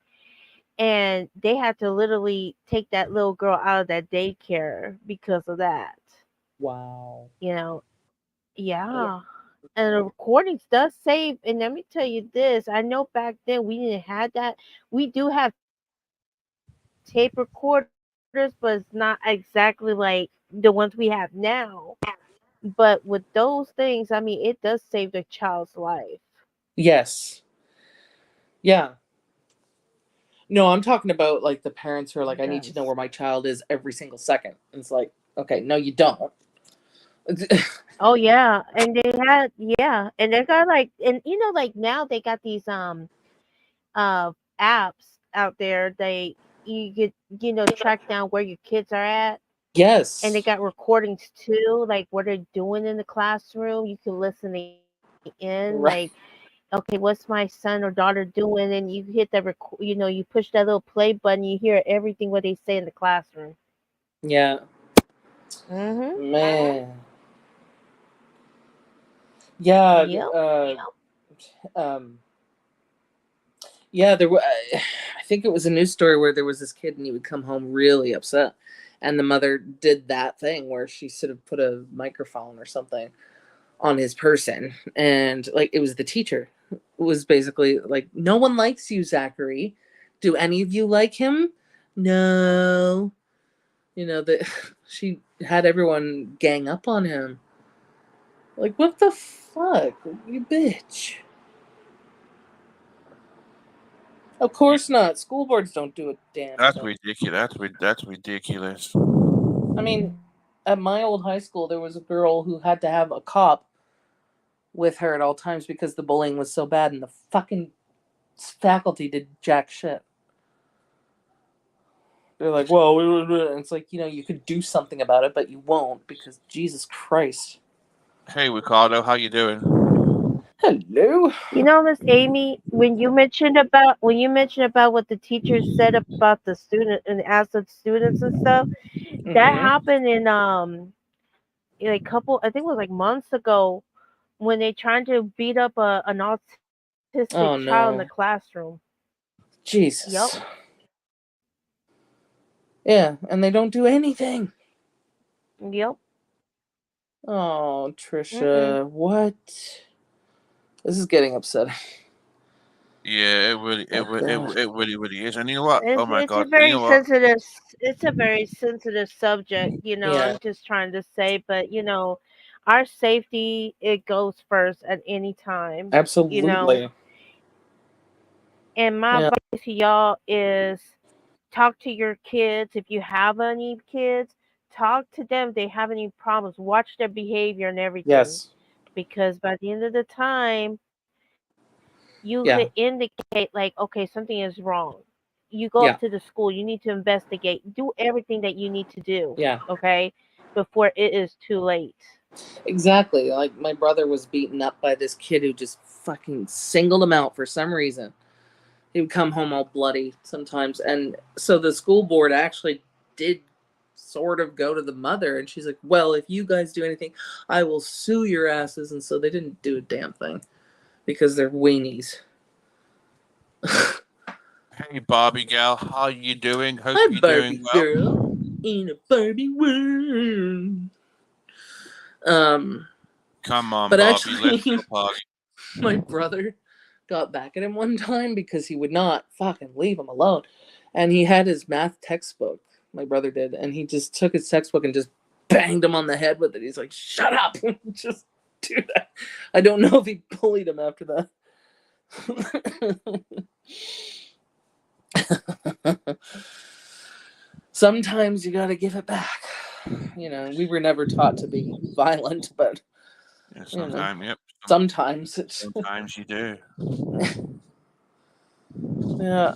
And they had to literally take that little girl out of that daycare because of that. Wow. You know, yeah. And the recordings does save. And let me tell you this: I know back then we didn't have that. We do have tape recorders, but it's not exactly like the ones we have now. But with those things, I mean, it does save the child's life. Yes. Yeah. No, I'm talking about like the parents who are It like, I need does. to know where my child is every single second. And it's like, okay, no, you don't. Oh yeah, and and they got like, and like now they got these uh apps out there. You get track down where your kids are at, and they Yes. got recordings too, like what they're doing in the classroom. You can listen in, like, Right. okay, what's my son or daughter doing, and you hit that you push that little play button, you hear everything what they say in the classroom. Yeah. Mhm. Man. Yeah. Yep. Um. Yeah. There. I think it was a news story where there was this kid, and he would come home really upset, and the mother did that thing where she sort of put a microphone or something on his person, and like it was the teacher was basically like, no one likes you, Zachary. Do any of you like him? No. That she had everyone gang up on him. Like, what the fuck, you bitch. Of course not. School boards don't do a damn That's thing. ridiculous. That's ridiculous. I mean, at my old high school there was a girl who had to have a cop with her at all times because the bullying was so bad, and the fucking faculty did jack shit. They're like, well, and it's like, you could do something about it, but you won't because Jesus Christ. Hey Ricardo, how you doing? Hello. You know, Miss Amy, when you mentioned about what the teachers said about the student and asked the students and stuff, that Mhm. happened in a couple, I think it was like months ago, when they tried to beat up an autistic child in the Oh no. classroom. Yep. Jesus. Yeah, and they don't do anything. Yep. Oh, Mm-mm. Trisha, what? This is getting upsetting. Yeah, Oh God. it really, really is. And you know what? Oh my It's a God! And you very know what? sensitive it's a very sensitive subject, you know, Yeah, I'm just trying to say, but our safety, it goes first at any time, you know. absolutely. And my Yeah. advice to y'all is talk to your kids. If you have any kids, talk to them if they have any problems. Watch their behavior and everything. Yes. Because by the end of the time, you Yeah. could indicate like, okay, something is wrong. You go Yeah. up to the school, you need to investigate, do everything that you need to do, Yeah. okay, before it is too late. Exactly. Like my brother was beaten up by this kid who just fucking singled him out for some reason. He would come home all bloody sometimes. And so the school board actually did sort of go to the mother, and she's like, well, if you guys do anything, I will sue your asses. And so they didn't do a damn thing because they're weenies. Hey, Barbie gal, how you doing? Hope Hi, you're Barbie doing well. girl. In a Barbie world. Um, Come on, but Barbie, let's actually, go party. my brother got back at him one time because he would not fucking leave him alone. And he had his math textbook, my brother did, and he just took his textbook and just banged him on the head with it. He's like, shut up. Just do that. I don't know if he bullied him after that. Sometimes you gotta give it back. You know, we were never taught to be violent, but Yeah, you know, sometimes, yep. sometimes it's Sometimes you do. yeah.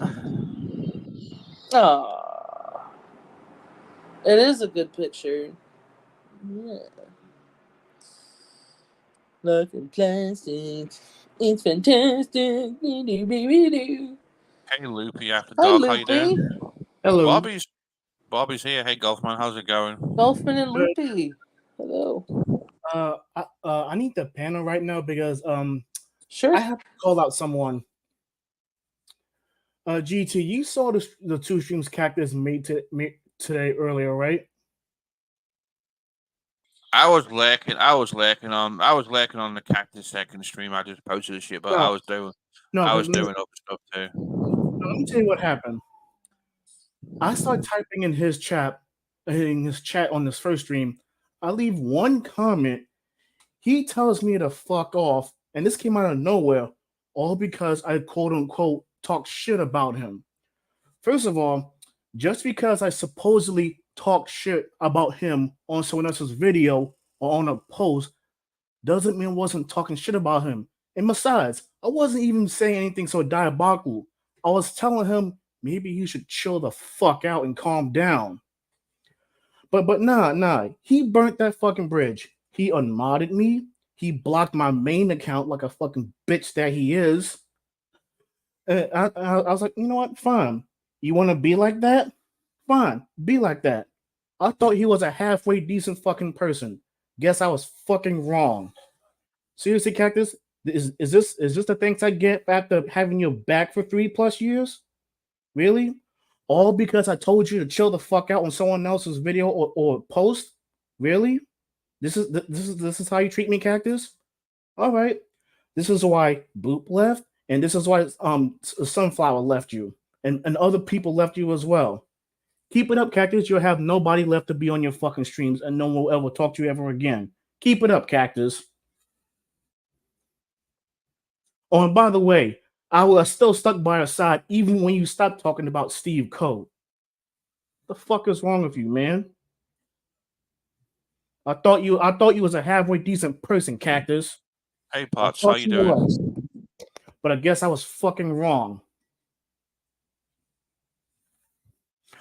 Oh, it is a good picture. Yeah. Life in plastic. It's fantastic. Hey, Loopy, after Hi, dark, how you Loopy. doing? Hello. Bobby's Bobby's here. Hey, Golfman, how's it going? Golfman and Good. Loopy. Hello. I need the panel right now because Sure. I have to call out someone. GT, you saw the two streams Cactus made today earlier, right? I was lacking on the Cactus second stream. I just posted the shit, but No, no, I but was doing other stuff too. let me tell you what happened. I start typing in his chat on this first stream. I leave one comment. He tells me to fuck off, and this came out of nowhere, all because I quote unquote talk shit about him. First of all, just because I supposedly talk shit about him on someone else's video or on a post doesn't mean I wasn't talking shit about him. And besides, I wasn't even saying anything so diabolical. I was telling him maybe he should chill the fuck out and calm down. But nah. He burnt that fucking bridge. He unmodded me. He blocked my main account like a fucking bitch that he is. I was like, you know what? Fine. You want to be like that? Fine. Be like that. I thought he was a halfway decent fucking person. Guess I was fucking wrong. Seriously, Cactus? Is this the thanks I get after having your back for 3+ years? Really? All because I told you to chill the fuck out on someone else's video or post? Really? This is how you treat me, Cactus? All right. This is why Boop left, and this is why Sunflower left you, and other people left you as well. Keep it up, Cactus. You'll have nobody left to be on your fucking streams, and no one will ever talk to you ever again. Keep it up, Cactus. Oh, and by the way, I was still stuck by your side even when you stopped talking about Steve Code. The fuck is wrong with you, man? I thought you was a halfway decent person, Cactus. Hey, I Potts, how thought you you was, doing? but I guess I was fucking wrong.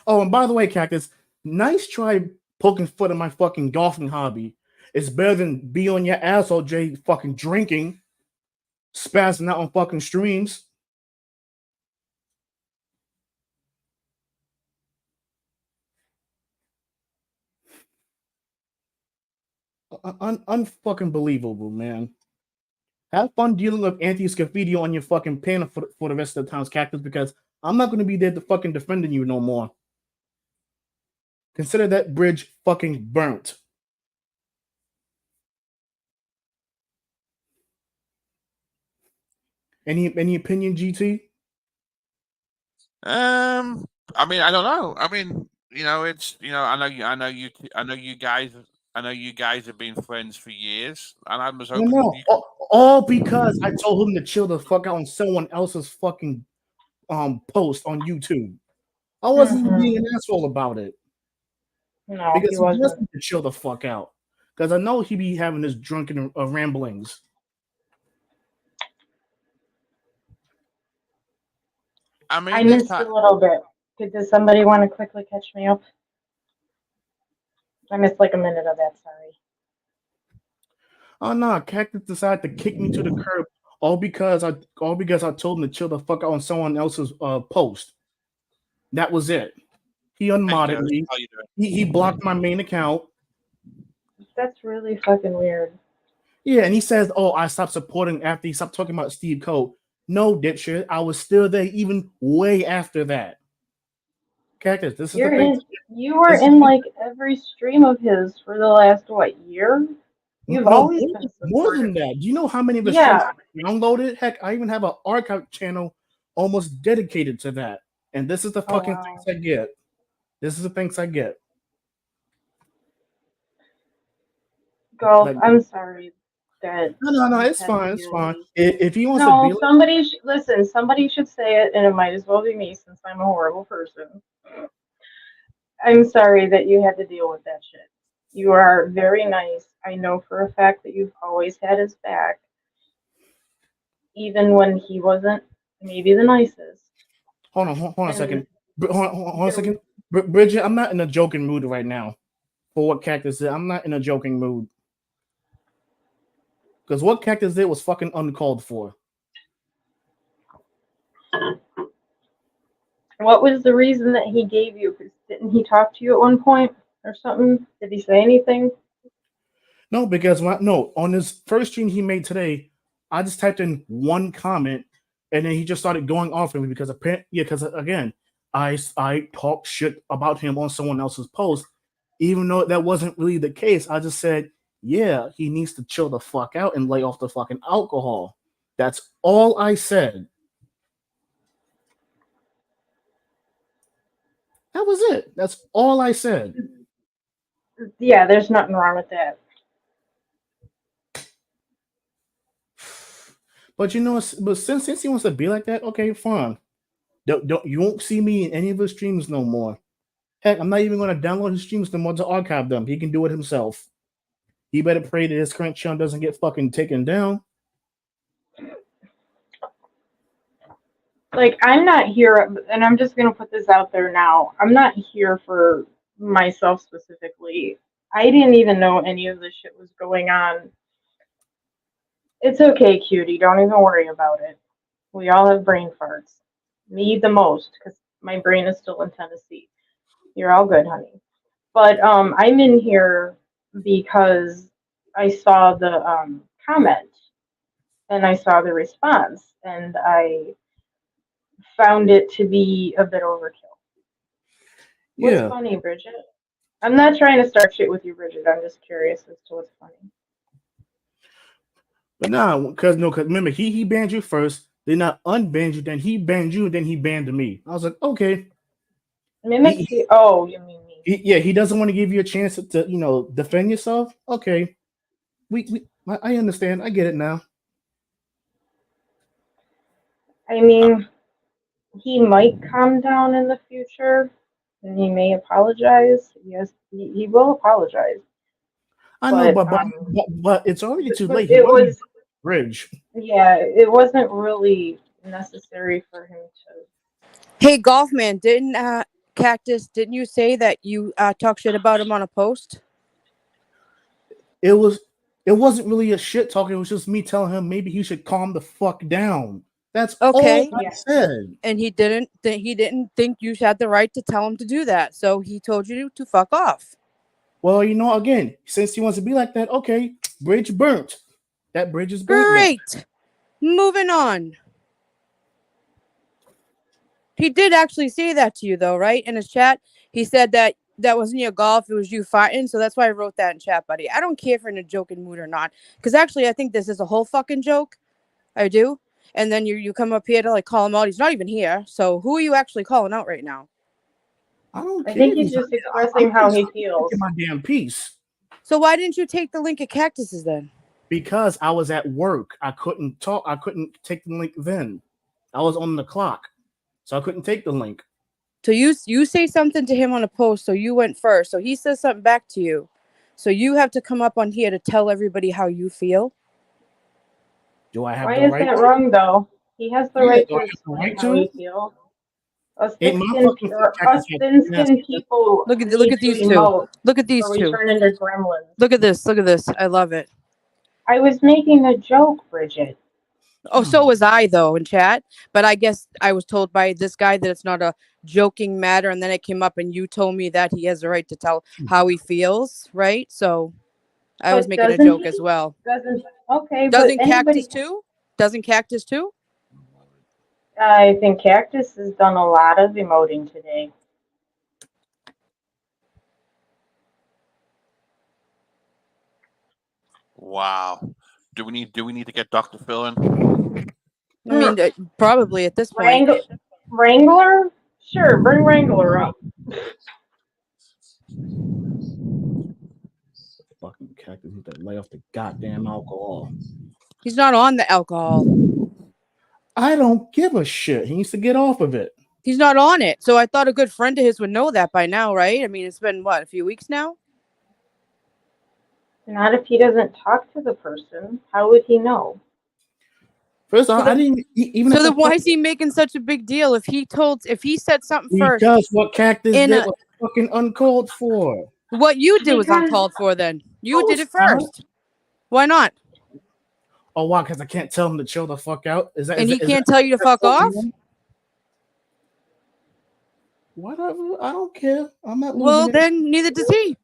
Oh, and by the way, Cactus, nice try poking fun at my fucking golfing hobby. It's better than be on your ass all day fucking drinking. spazzing out on fucking streams. Unfucking believable, man. Have fun dealing with anti-Scafidio on your fucking panel for the rest of the times, Cactus, because I'm not going to be there to fucking defending you no more. Consider that bridge fucking burnt. Any opinion, GT? I mean, I don't know. I mean, it's I know you guys have been friends for years, and I was hoping. No, all because I told him to chill the fuck out on someone else's fucking post on YouTube. I wasn't even being an asshole about it. No, Because he he wasn't. does need to chill the fuck out. Because I know he be having his drunken ramblings. I mean, I missed a little bit. Does somebody want to quickly catch me up? I missed like a minute of that, sorry. Oh no, Cactus decided to kick me to the curb all because I told him to chill the fuck out on someone else's post. That was it. He unmodded me. He blocked my main account. That's really fucking weird. Yeah, and he says, "Oh, I stopped supporting after he stopped talking about Steve Cole." No, dipshit, I was still there even way after that. Cactus, this is the thing. You were in like every stream of his for the last year? You've always been more than supportive. that. Do you know how many of the streams I downloaded? Heck, I even have an archive channel almost dedicated to that. And this is the fucking things I get. This is the things I get. Golf, I'm sorry that. No, it's fine. It's fine. If he wants No, to be somebody listen. Somebody should say it, and it might as well be me since I'm a horrible person. I'm sorry that you had to deal with that shit. You are very nice. I know for a fact that you've always had his back, even when he wasn't maybe the nicest. Hold on a second. Hold on a second. Bridget, I'm not in a joking mood right now. For what Cactus did, I'm not in a joking mood. Because what Cactus did was fucking uncalled for. What was the reason that he gave you? Because didn't he talk to you at one point or something? Did he say anything? No, because on his first stream he made today, I just typed in one comment and then he just started going off at me because again, I talked shit about him on someone else's post, even though that wasn't really the case. I just said, yeah, he needs to chill the fuck out and lay off the fucking alcohol. That's all I said. That was it. That's all I said. Yeah, there's nothing wrong with that. But since he wants to be like that, okay, fine. Don't you won't see me in any of his streams no more. Heck, I'm not even going to download his streams no more to archive them. He can do it himself. He better pray that his current channel doesn't get fucking taken down. Like, I'm not here, and I'm just going to put this out there now. I'm not here for myself specifically. I didn't even know any of this shit was going on. It's okay, cutie. Don't even worry about it. We all have brain farts. Me the most, because my brain is still in Tennessee. You're all good, honey. But I'm in here because I saw the comment and I saw the response, and I found it to be a bit overkill. What's funny, Bridget? I'm not trying to start shit with you, Bridget. I'm just curious as to what's funny. But because remember, he banned you first, then I unbanned you, then he banned you, then he banned me. I was like, okay. You mean me? He doesn't want to give you a chance to defend yourself. Okay, I understand. I get it now. I mean, he might calm down in the future, and he may apologize. Yes, he will apologize. I know, but it's already too late. It was bridge. Yeah, it wasn't really necessary for him to. Hey, Golfman, didn't Cactus? Didn't you say that you talk shit about him on a post? It was It wasn't really a shit talk. It was just me telling him maybe he should calm the fuck down. That's Okay. all I Yeah. said. And he didn't think you had the right to tell him to do that. So he told you to fuck off. Well, again, since he wants to be like that, okay, bridge burnt. That bridge is burnt now. Great. Moving on. He did actually say that to you, though, right? In his chat, he said that wasn't your golf; it was you fighting. So that's why I wrote that in chat, buddy. I don't care if you're in a joking mood or not, because actually, I think this is a whole fucking joke. I do. And then you come up here to like call him out. He's not even here. So who are you actually calling out right now? I don't I care. think if he's not just here. expressing how he feels. Taking my damn piece So why didn't you take the link at Cactus's then? because I was at work. I couldn't talk. I couldn't take the link then. I was on the clock, so I couldn't take the link. So you say something to him on a post. So you went first. So he says something back to you. So you have to come up on here to tell everybody how you feel. Do I have Why the is right? that wrong, though? He has the Yeah, right do to I have the explain right how he to? feels. Us Ain't my thin-skinned fucking or cactus us had thin-skinned people Look at need to these two. emote, Look at these or we two. turn into gremlins. Look at this. Look at this. I love it. I was making a joke, Bridget. Oh, so was I though in chat. But I guess I was told by this guy that it's not a joking matter, and then it came up, and you told me that he has the right to tell how he feels, right? So I was But making a doesn't joke he? as well. Doesn't okay? But Doesn't anybody? Cactus too? Doesn't Cactus too? I think Cactus has done a lot of emoting today. Wow. Do we need to get Dr. Phil in? I mean, probably at this point. Wrangler? Sure, bring Wrangler up. Fucking cactus need to lay off the goddamn alcohol. He's not on the alcohol. I don't give a shit. He needs to get off of it. He's not on it. So I thought a good friend of his would know that by now, right? I mean, it's been what, a few weeks now? Not if he doesn't talk to the person. How would he know? First off, I didn't even. So then why is he making such a big deal if he said something first? Because what Cactus did was fucking uncalled for. What you did was uncalled for then. You did it first. Why not? Oh, why? Because I can't tell him to chill the fuck out? And he can't tell you to fuck off? Whatever. I don't care. I'm not losing Well, it. then neither does he.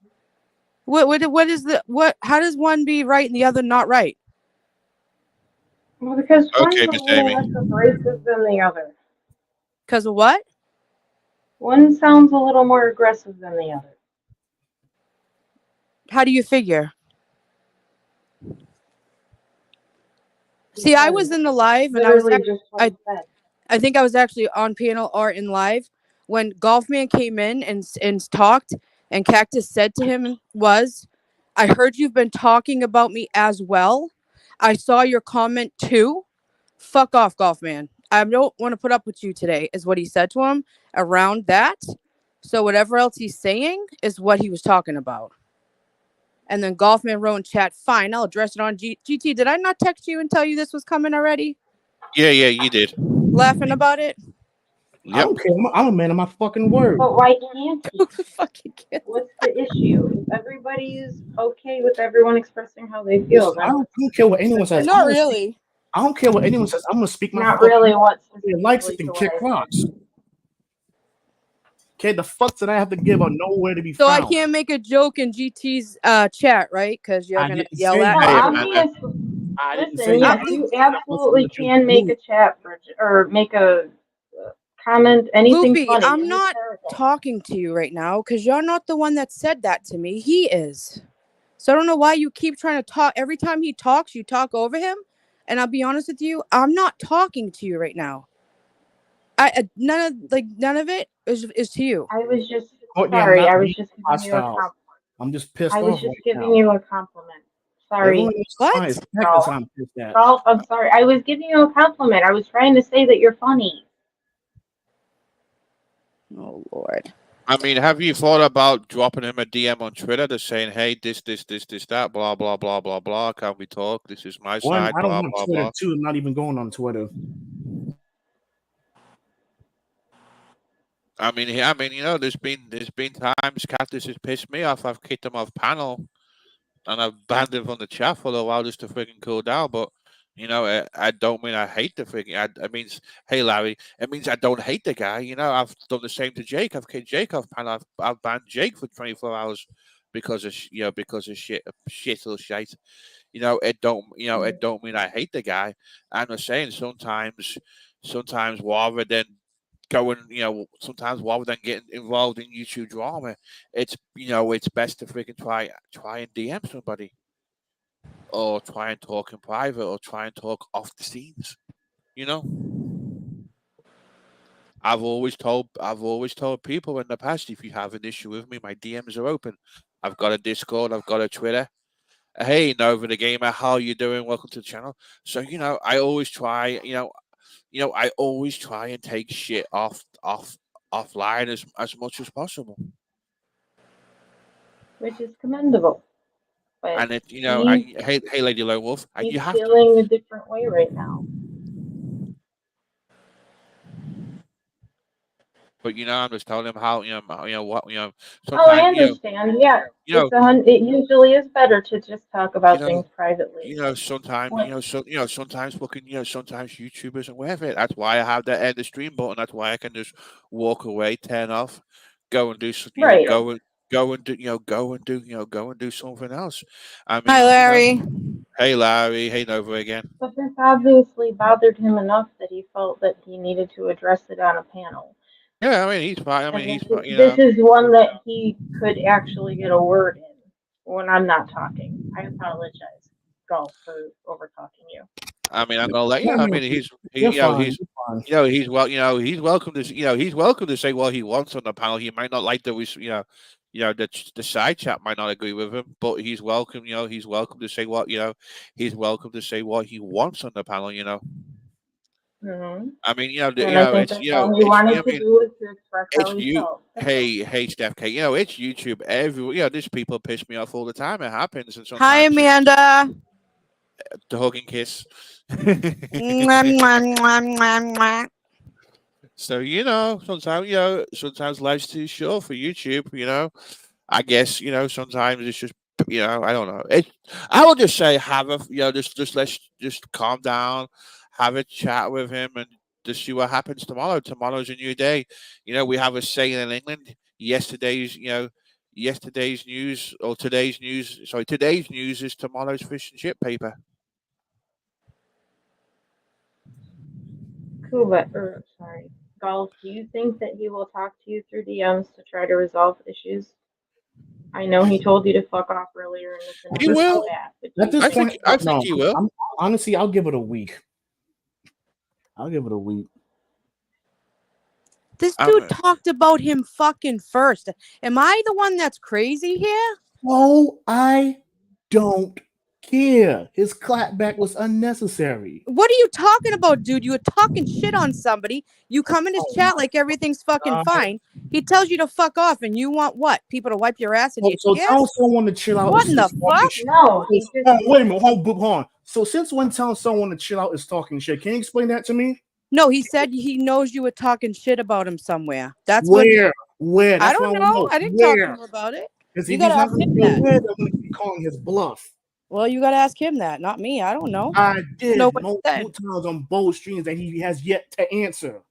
How does one be right and the other not right? Well, because one's Okay, a Miss little Amy. less abrasive than the other. Because of what? One sounds a little more aggressive than the other. How do you figure? See, I was in the live and I think I was actually on panel or in live when Golfman came in and talked, and Cactus said to him I heard you've been talking about me as well. I saw your comment too. Fuck off, Golfman. I don't want to put up with you today, is what he said to him around that. So whatever else he's saying is what he was talking about. And then Golfman wrote in chat, fine, I'll address it on GT. Did I not text you and tell you this was coming already? Yeah, you did. Laughing about it? I don't care. I'm a man of my fucking word. But why can't he? What's the issue? If everybody's okay with everyone expressing how they feel, I don't care what anyone says. Not really. I don't care what anyone says. I'm gonna speak my not fucking really what likes it and kick rocks. Okay, the fuck did I have to give are nowhere to be So found. I can't make a joke in GT's chat, right? Because you're gonna yell at me. Listen, yes, you absolutely can make a chat or make a comment, anything Luffy, funny. I'm not talking to you right now because you're not the one that said that to me. He is. So I don't know why you keep trying to talk. Every time he talks, you talk over him. And I'll be honest with you, I'm not talking to you right now. None of it is to you. I was just sorry. I was just giving you a compliment. I'm just pissed off. I was just giving you a compliment. Sorry. What? Salt, I'm sorry. I was giving you a compliment. I was trying to say that you're funny. Oh Lord. I mean, have you thought about dropping him a DM on Twitter to saying, hey, this, that, blah, blah, blah, blah, blah. Can we talk? This is my One, side, I don't blah, want blah, Twitter. blah. Two, I'm not even going on Twitter. I mean, you know, there's been times Cactus has pissed me off. I've kicked him off panel. and I've banned him from the chat for a while just to freaking cool down. But I don't mean I hate the freaking. It means, hey Larry, it means I don't hate the guy. I've done the same to Jake. I've kicked Jake off, and I've banned Jake for 24 hours because of because of shit or shite. It don't mean I hate the guy. I'm just saying sometimes rather than going, sometimes rather than getting involved in YouTube drama, it's best to freaking try and DM somebody, or try and talk in private, or try and talk off the scenes. You know, I've always told people in the past, if you have an issue with me, my DMs are open. I've got a Discord, I've got a Twitter. Hey, Nova the Gamer, how you doing? Welcome to the channel. So I always try. I always try and take shit offline as much as possible. which is commendable. But And he hey, Lady Lone Wolf, he's you have to. feeling a different way right now. But I'm just telling him how what Oh, I sometimes understand. Yeah, you know it usually is better to just talk you about know things privately. sometimes What? sometimes fucking sometimes YouTube isn't worth it. That's why I have the end the stream button. That's why I can just walk away, turn off, go and do Right. go and do something else. I Hi, mean, Larry. hey Larry, hey Nova again. But this obviously bothered him enough that he felt that he needed to address it on a panel. Yeah, I mean he's fine. I mean And he's fine. this is one that he could actually get a word in when I'm not talking. I apologize, Golf, for over talking you. I mean, I'm gonna let No, I no, mean, he's you're he, fine. he's You're fine. he's welcome to he's welcome to say what he wants on the panel. He might not like the side chat might not agree with him, but he's welcome. He's welcome to say what he's welcome to say what he wants on the panel. Mm-hmm. I mean, And I think it's that's all he it's wanted I to mean, do was to express how it's he you. felt. That's all. Hey, Steph K. It's YouTube. These people piss me off all the time. It happens, and Hi, sometimes Amanda. the hug and kiss. Mwah, mwah, mwah, mwah, mwah. So sometimes life's too short for YouTube. I guess sometimes it's just I don't know. I would just say have a let's just calm down, have a chat with him, and just see what happens tomorrow. Tomorrow's a new day. We have a saying in England. Yesterday's news, or today's news. Sorry, today's news is tomorrow's fish and chip paper. Cool, sorry. Golf, do you think that he will talk to you through DMs to try to resolve issues? I know he told you to fuck off earlier in this He initial will. chat, but At this point, I think no. he will. Honestly, I'll give it a week. I'll give it a week. This dude talked about him fucking first. Am I the one that's crazy here? Oh, I don't care. His clapback was unnecessary. What are you talking about, dude? You were talking shit on somebody. You come in his chat like everything's fucking fine. He tells you to fuck off, and you want what? People to wipe your ass and your So tears? tell someone to chill out. What in the fuck? No, he just... Wait a minute, hold on. So since when telling someone to chill out is talking shit? Can you explain that to me? No, he said he knows you were talking shit about him somewhere. That's where? Where? That's I don't know. I didn't talk to him about it. You gotta ask him that. I'm gonna keep calling his bluff. Well, you gotta ask him that, not me. I don't know. I did know multiple times on both streams that he has yet to answer.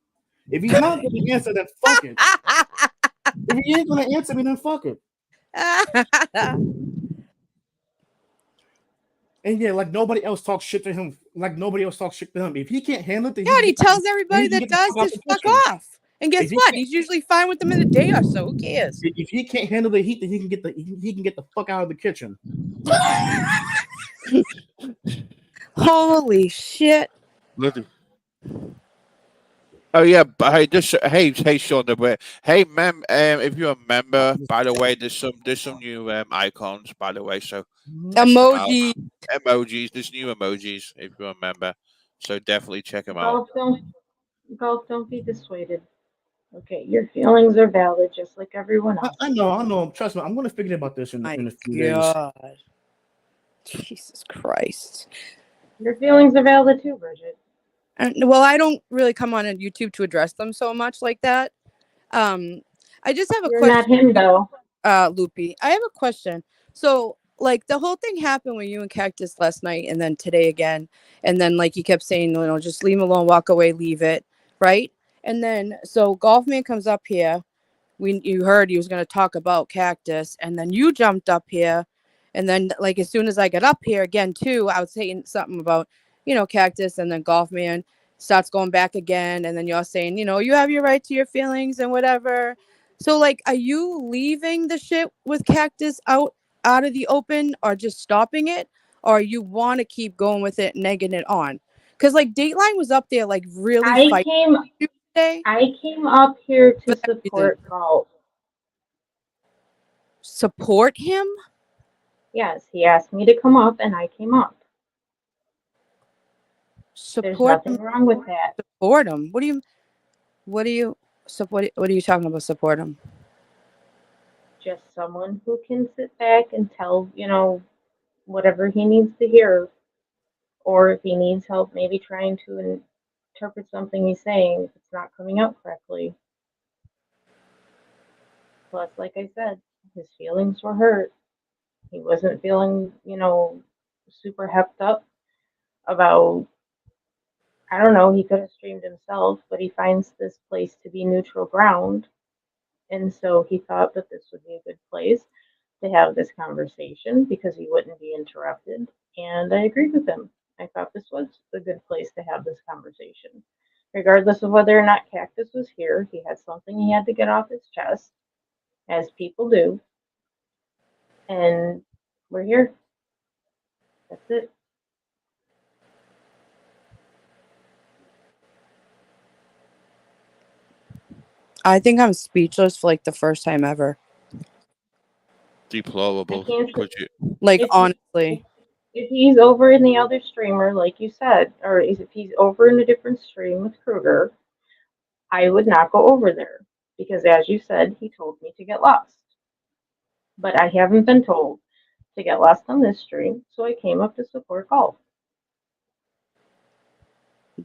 If he's not going to answer, then fuck it. If he ain't going to answer me, then fuck it. And yeah, like nobody else talks shit to him. If he can't handle it, then he tells everybody that does this fuck off. And guess what? He's usually fine with them in a day or so. Who cares? If he can't handle the heat, then he can get the fuck out of the kitchen. Holy shit! Oh yeah, but hey, Sean the Hey, if you're a member, by the way, there's some new icons, by the way. So emojis, there's new emojis if you're a member. So definitely check them out. Golf, don't be dissuaded. Okay, your feelings are valid, just like everyone else. I know. Trust me, I'm going to figure about this in a few days. Jesus Christ. Your feelings are valid too, Bridget. Well, I don't really come on YouTube to address them so much like that. I just have a question. You're not him, though. Loopy. I have a question. So, like the whole thing happened with you and Cactus last night, and then today again, and then like you kept saying, just leave him alone, walk away, leave it, right? And then so Golfman comes up here. You heard he was going to talk about Cactus, and then you jumped up here, and then like as soon as I got up here again too, I was saying something about Cactus, and then Golfman starts going back again, and then you're saying you have your right to your feelings and whatever. So like, are you leaving the shit with Cactus out of the open, or just stopping it, or you want to keep going with it and egging it on? Because like Dateline was up there like really I fighting came today I came up here for to that reason. support Golf. Support him? Yes, he asked me to come up and I came up. There's Support nothing him? wrong with that. Support him? What are you talking about? Support him? Just someone who can sit back and tell, whatever he needs to hear. Or if he needs help, maybe trying to interpret something he's saying if it's not coming out correctly. Plus, like I said, his feelings were hurt. He wasn't feeling, super hepped up about, I don't know, he could have streamed himself, but he finds this place to be neutral ground. And so he thought that this would be a good place to have this conversation because he wouldn't be interrupted. And I agreed with him. I thought this was a good place to have this conversation. Regardless of whether or not Cactus was here, he had something he had to get off his chest, as people do. And we're here. That's it. I think I'm speechless for like the first time ever. Deplorable. I can't. Could you? Like If honestly, if he's over in the other streamer, like you said, or if he's over in a different stream with Kruger, I would not go over there because, as you said, he told me to get lost. But I haven't been told to get lost on this stream, so I came up to support Golf.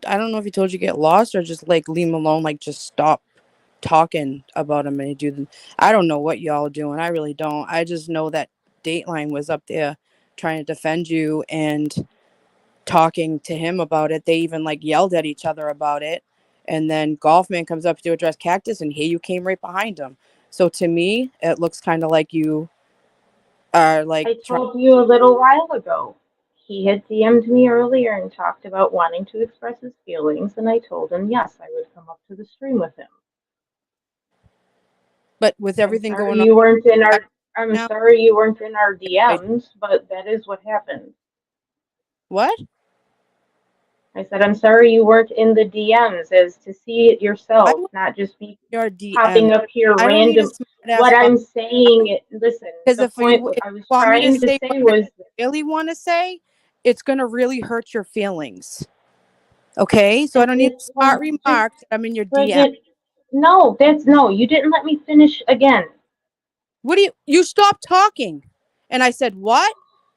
I don't know if he told you to get lost or just like leave him alone, like just stop talking about him and I don't know what y'all are doing. I really don't. I just know that Dateline was up there trying to defend you and talking to him about it. They even like yelled at each other about it. And then Golfman comes up to address Cactus, and here you came right behind him. So to me, it looks kind of like you are like I told you a little while ago. He had DM'd me earlier and talked about wanting to express his feelings, and I told him yes, I would come up to the stream with him. but with everything going on You weren't in our. I'm now, sorry you weren't in our DMs, but that is what happened. what? I said I'm sorry you weren't in the DMs, as to see it I yourself, want not just be your DM. popping up here I don't need a random. smart ass What I'm saying, listen. because The if point you I was want me to trying to say say what I was, really want to say, it's gonna really hurt your feelings. Okay, so I and don't need a it's smart just remark that I'm in your bring DM. it. No, that's no. You didn't let me finish again. What do you stopped talking? And I said, what?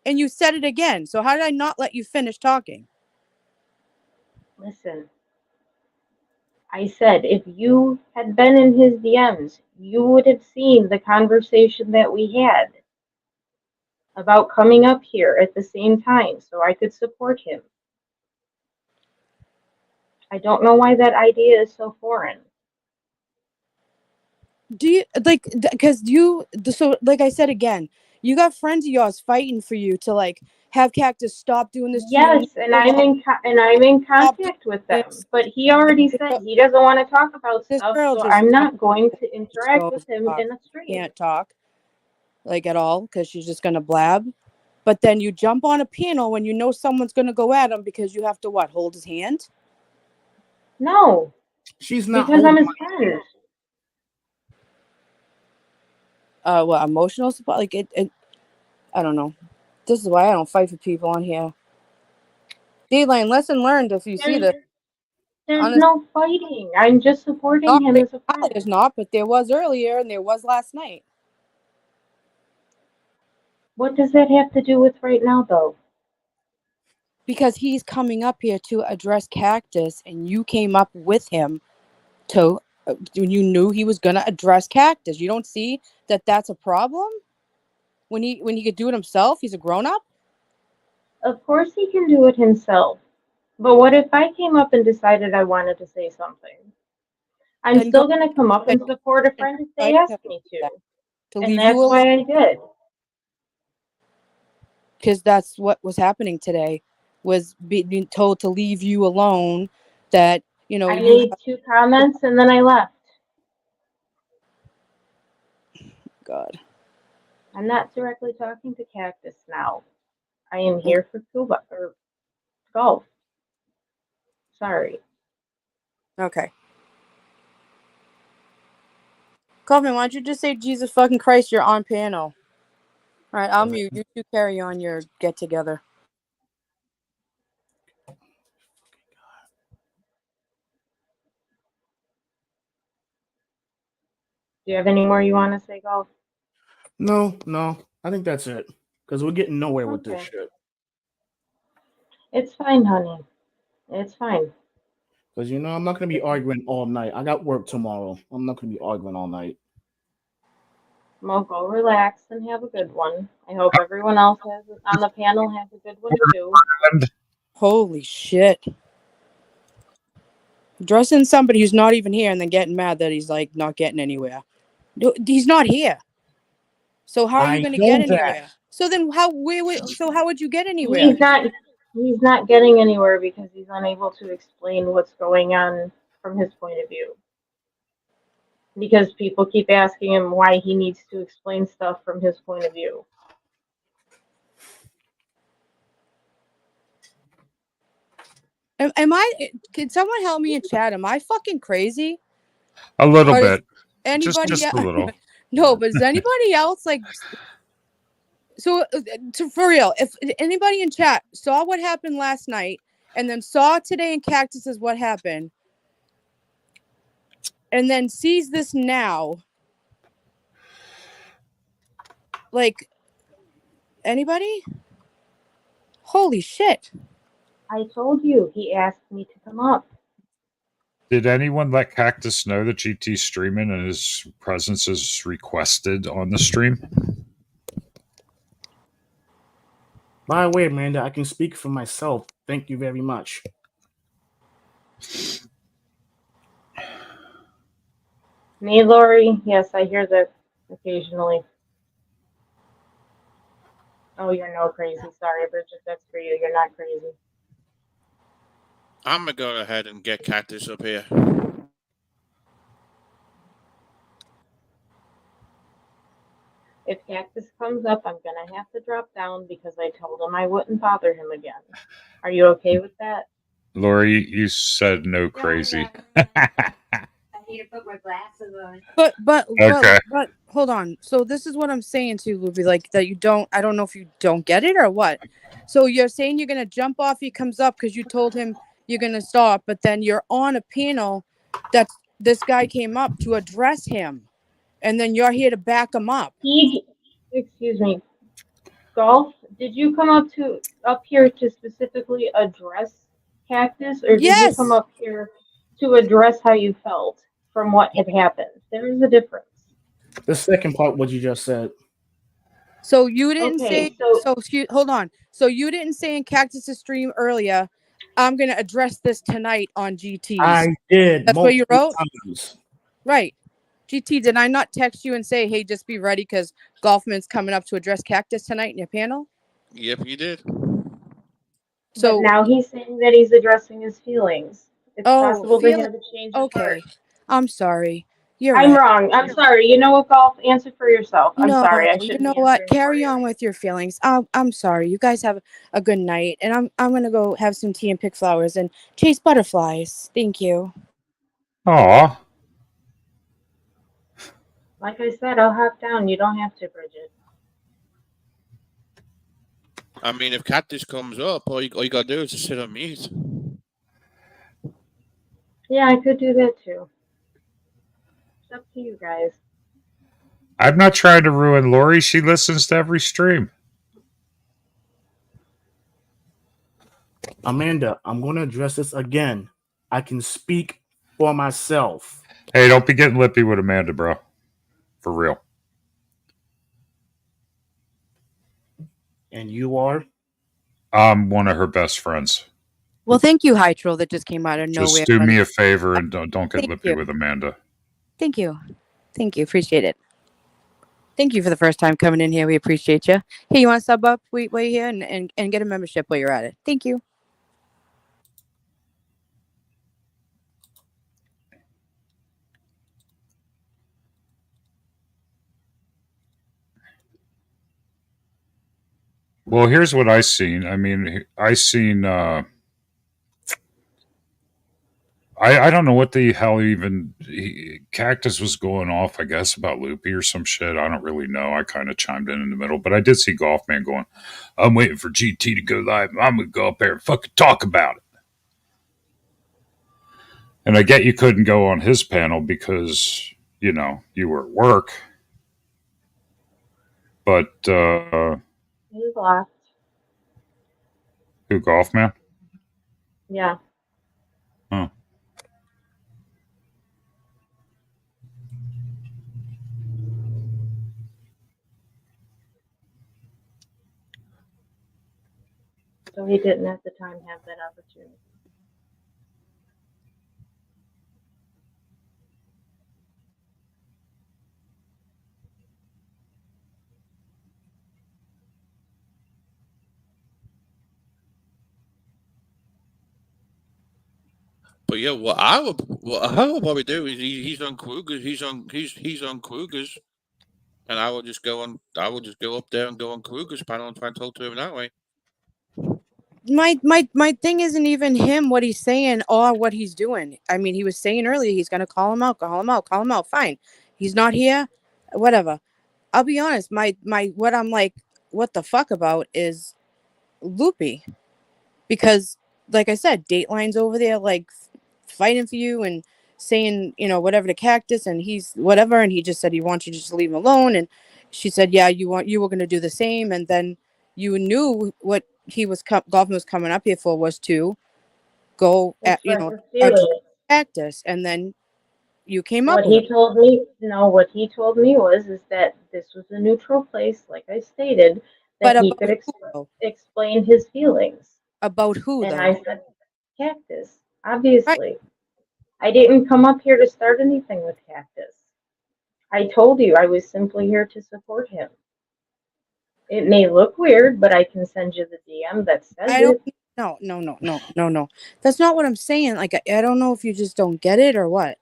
And you said it again. So how did I not let you finish talking? Listen. I said, if you had been in his DMs, you would have seen the conversation that we had about coming up here at the same time so I could support him. I don't know why that idea is so foreign. Do you like, because so like I said again, you got friends of yours fighting for you to like have Cactus stop doing this to you. Yes, and I'm in Stop doing contact with them, this. but he already said he doesn't want to talk about This stuff, girl so just I'm not going to interact with goes him talk. in a stream. Can't talk like at all because she's just gonna blab. But then you jump on a panel when you know someone's gonna go at him because you have to what? Hold his hand? No, She's not because I'm holding his my friend. What emotional support? Like it I don't know. This is why I don't fight for people on here. D-Lane, lesson learned if you see There's this. there's Honestly, no fighting. I'm just supporting not him right as a now, friend. there's not, but there was earlier and there was last night. What does that have to do with right now, though? Because he's coming up here to address Cactus, and you came up with him to when you knew he was gonna address Cactus. You don't see that that's a problem? when he could do it himself? He's a grown up. Of course he can do it himself. But what if I came up and decided I wanted to say something? I'm Then go still going to come up and support a friend if they invite ask him me to. And leave that's you why alone, I did. because that's what was happening today. Was being told to leave you alone. That I you made 2 comments and then I left. God. I'm not directly talking to Cactus now. I am here for Cuba or golf. Sorry. Okay. Kaufman, why don't you just say Jesus fucking Christ? You're on panel. All right, I'll mute. You two carry on your get together. Do you have any more you want to say, golf? No. I think that's it. Because we're getting nowhere with this Okay. shit. It's fine, honey. It's fine. Because I'm not gonna be arguing all night. I got work tomorrow. I'm not gonna be arguing all night. Well, go relax and have a good one. I hope everyone else on the panel has a good one too. Holy shit. Dressing somebody who's not even here and then getting mad that he's like not getting anywhere. He's not here. So how are you going to get anywhere? So then how would you get anywhere? He's not getting anywhere because he's unable to explain what's going on from his point of view. Because people keep asking him why he needs to explain stuff from his point of view. Can someone help me in chat? Am I fucking crazy? A little bit. Anybody just a little. No, but is anybody else like so for real, if anybody in chat saw what happened last night and then saw today in Cactus's what happened and then sees this now, like anybody? Holy shit. I told you, he asked me to come up. Did anyone let Cactus know that GT's streaming and his presence is requested on the stream? By the way, Amanda, I can speak for myself. Thank you very much. Me, Lori? Yes, I hear that occasionally. Oh, you're no crazy. Sorry, Bridget, that's for you. You're not crazy. I'm going to go ahead and get Cactus up here. If Cactus comes up, I'm going to have to drop down because I told him I wouldn't bother him again. Are you okay with that? Lori, you said no crazy. I need to put my glasses on. But Okay. but hold on. So this is what I'm saying to Luby, like that I don't know if you don't get it or what. So you're saying you're gonna jump off he comes up because you told him you're gonna stop, but then you're on a panel that this guy came up to address him, and then you're here to back him up. Excuse me, Golf, did you come up here to specifically address Cactus, or did you come up here to address how you felt from what had happened? There is a difference. The second part, what you just said. So you didn't say. So Hold on. So you didn't say in Cactus's stream earlier, I'm gonna address this tonight on GT's. I did. That's what you wrote. Times. Right. GT, did I not text you and say, hey, just be ready because Golfman's coming up to address Cactus tonight in your panel? Yep, you did. So but now he's saying that he's addressing his feelings. It's possible to have a change of heart. I'm sorry. You're I'm right. wrong. I'm sorry. You know what, Golf? Answer for yourself. I'm No, sorry. I shouldn't. You know what? Carry on with your feelings. I'm sorry. You guys have a good night, and I'm gonna go have some tea and pick flowers and chase butterflies. Thank you. Aw. Like I said, I'll hop down. You don't have to, Bridget. I mean, if Cactus comes up, all you got to do is just sit on mute. Yeah, I could do that too. It's up to you guys. I'm not trying to ruin Lori. She listens to every stream. Amanda, I'm going to address this again. I can speak for myself. Hey, don't be getting lippy with Amanda, bro. For real. And you are? I'm one of her best friends. Well, thank you, Hydro, that just came out of nowhere. Just do me a favor and don't get Thank lippy you. with Amanda. Thank you. Thank you. Appreciate it. Thank you for the first time coming in here. We appreciate you. Hey, you want to sub up while you're here and get a membership while you're at it? Thank you. Well, here's what I seen. I mean, I seen. I don't know what the hell even Cactus was going off. I guess about Loopy or some shit. I don't really know. I kind of chimed in the middle, but I did see Golf Man going. I'm waiting for GT to go live. I'm gonna go up there and fucking talk about it. And I get you couldn't go on his panel because you know you were at work. But He's lost. who, Golf Man? Yeah. Huh. So he didn't at the time have that opportunity. But yeah, what I would probably do is he's on Kruger's. He's on Kruger's, and I will just go on. I will just go up there and go on Kruger's panel and try and talk to him that way. My thing isn't even him, what he's saying or what he's doing. I mean, he was saying earlier he's gonna call him out. Fine. He's not here. Whatever. I'll be honest. My what I'm like, what the fuck about is Loopy, because like I said, Dateline's over there like fighting for you and saying, you know, whatever to Cactus, and he's whatever, and he just said he wants you to just leave him alone, and she said, yeah, you were gonna do the same, and then you knew what he was Golfman was coming up here for was to go at, you know, Express his feelings. Cactus, and then you came up What with he told me, no, what he told me was is that this was a neutral place, like I stated, but that he about could who, though? explain his feelings. About who And though? I said, Cactus, Right. obviously. I didn't come up here to start anything with Cactus. I told you I was simply here to support him. It may look weird, but I can send you the DM that says I don't. it. No. That's not what I'm saying. Like, I don't know if you just don't get it or what.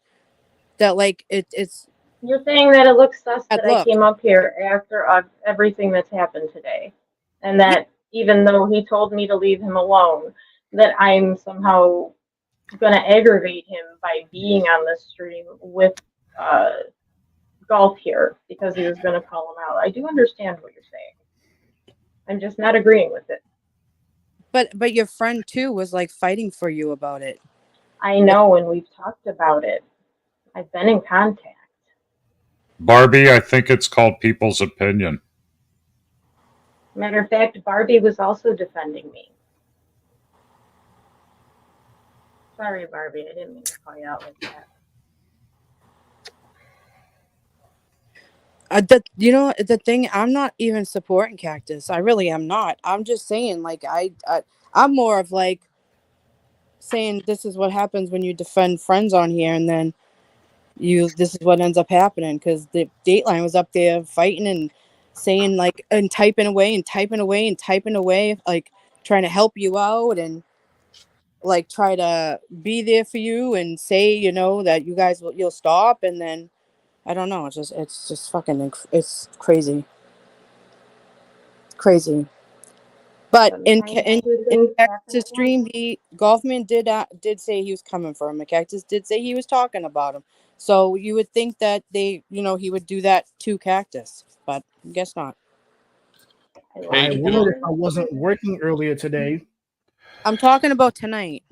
That like it's You're saying that it looks sus bad that I look. came up here after everything that's happened today, and Yeah, that even though he told me to leave him alone, that I'm somehow gonna aggravate him by being on the stream with Golf here because he was gonna call him out. I do understand what you're saying. I'm just not agreeing with it. but your friend too was like fighting for you about it. I know, and we've talked about it. I've been in contact. Barbie, I think it's called People's Opinion. Matter of fact, Barbie was also defending me. Sorry, Barbie, I didn't mean to call you out like that. You know the thing, I'm not even supporting Cactus. I really am not. I'm just saying, like, I'm more of like saying this is what happens when you defend friends on here, and then this is what ends up happening, because the Dateline was up there fighting and saying like and typing away, like trying to help you out and like try to be there for you and say, you know, that you guys you'll stop, and then I don't know. It's just fucking. It's crazy. But Sometimes two in things happen Cactus' at once. stream, Golfman did say he was coming for him. And Cactus did say he was talking about him. So you would think that he would do that to Cactus, but I guess not. I Hey, would if Sean. I wasn't working earlier today. I'm talking about tonight.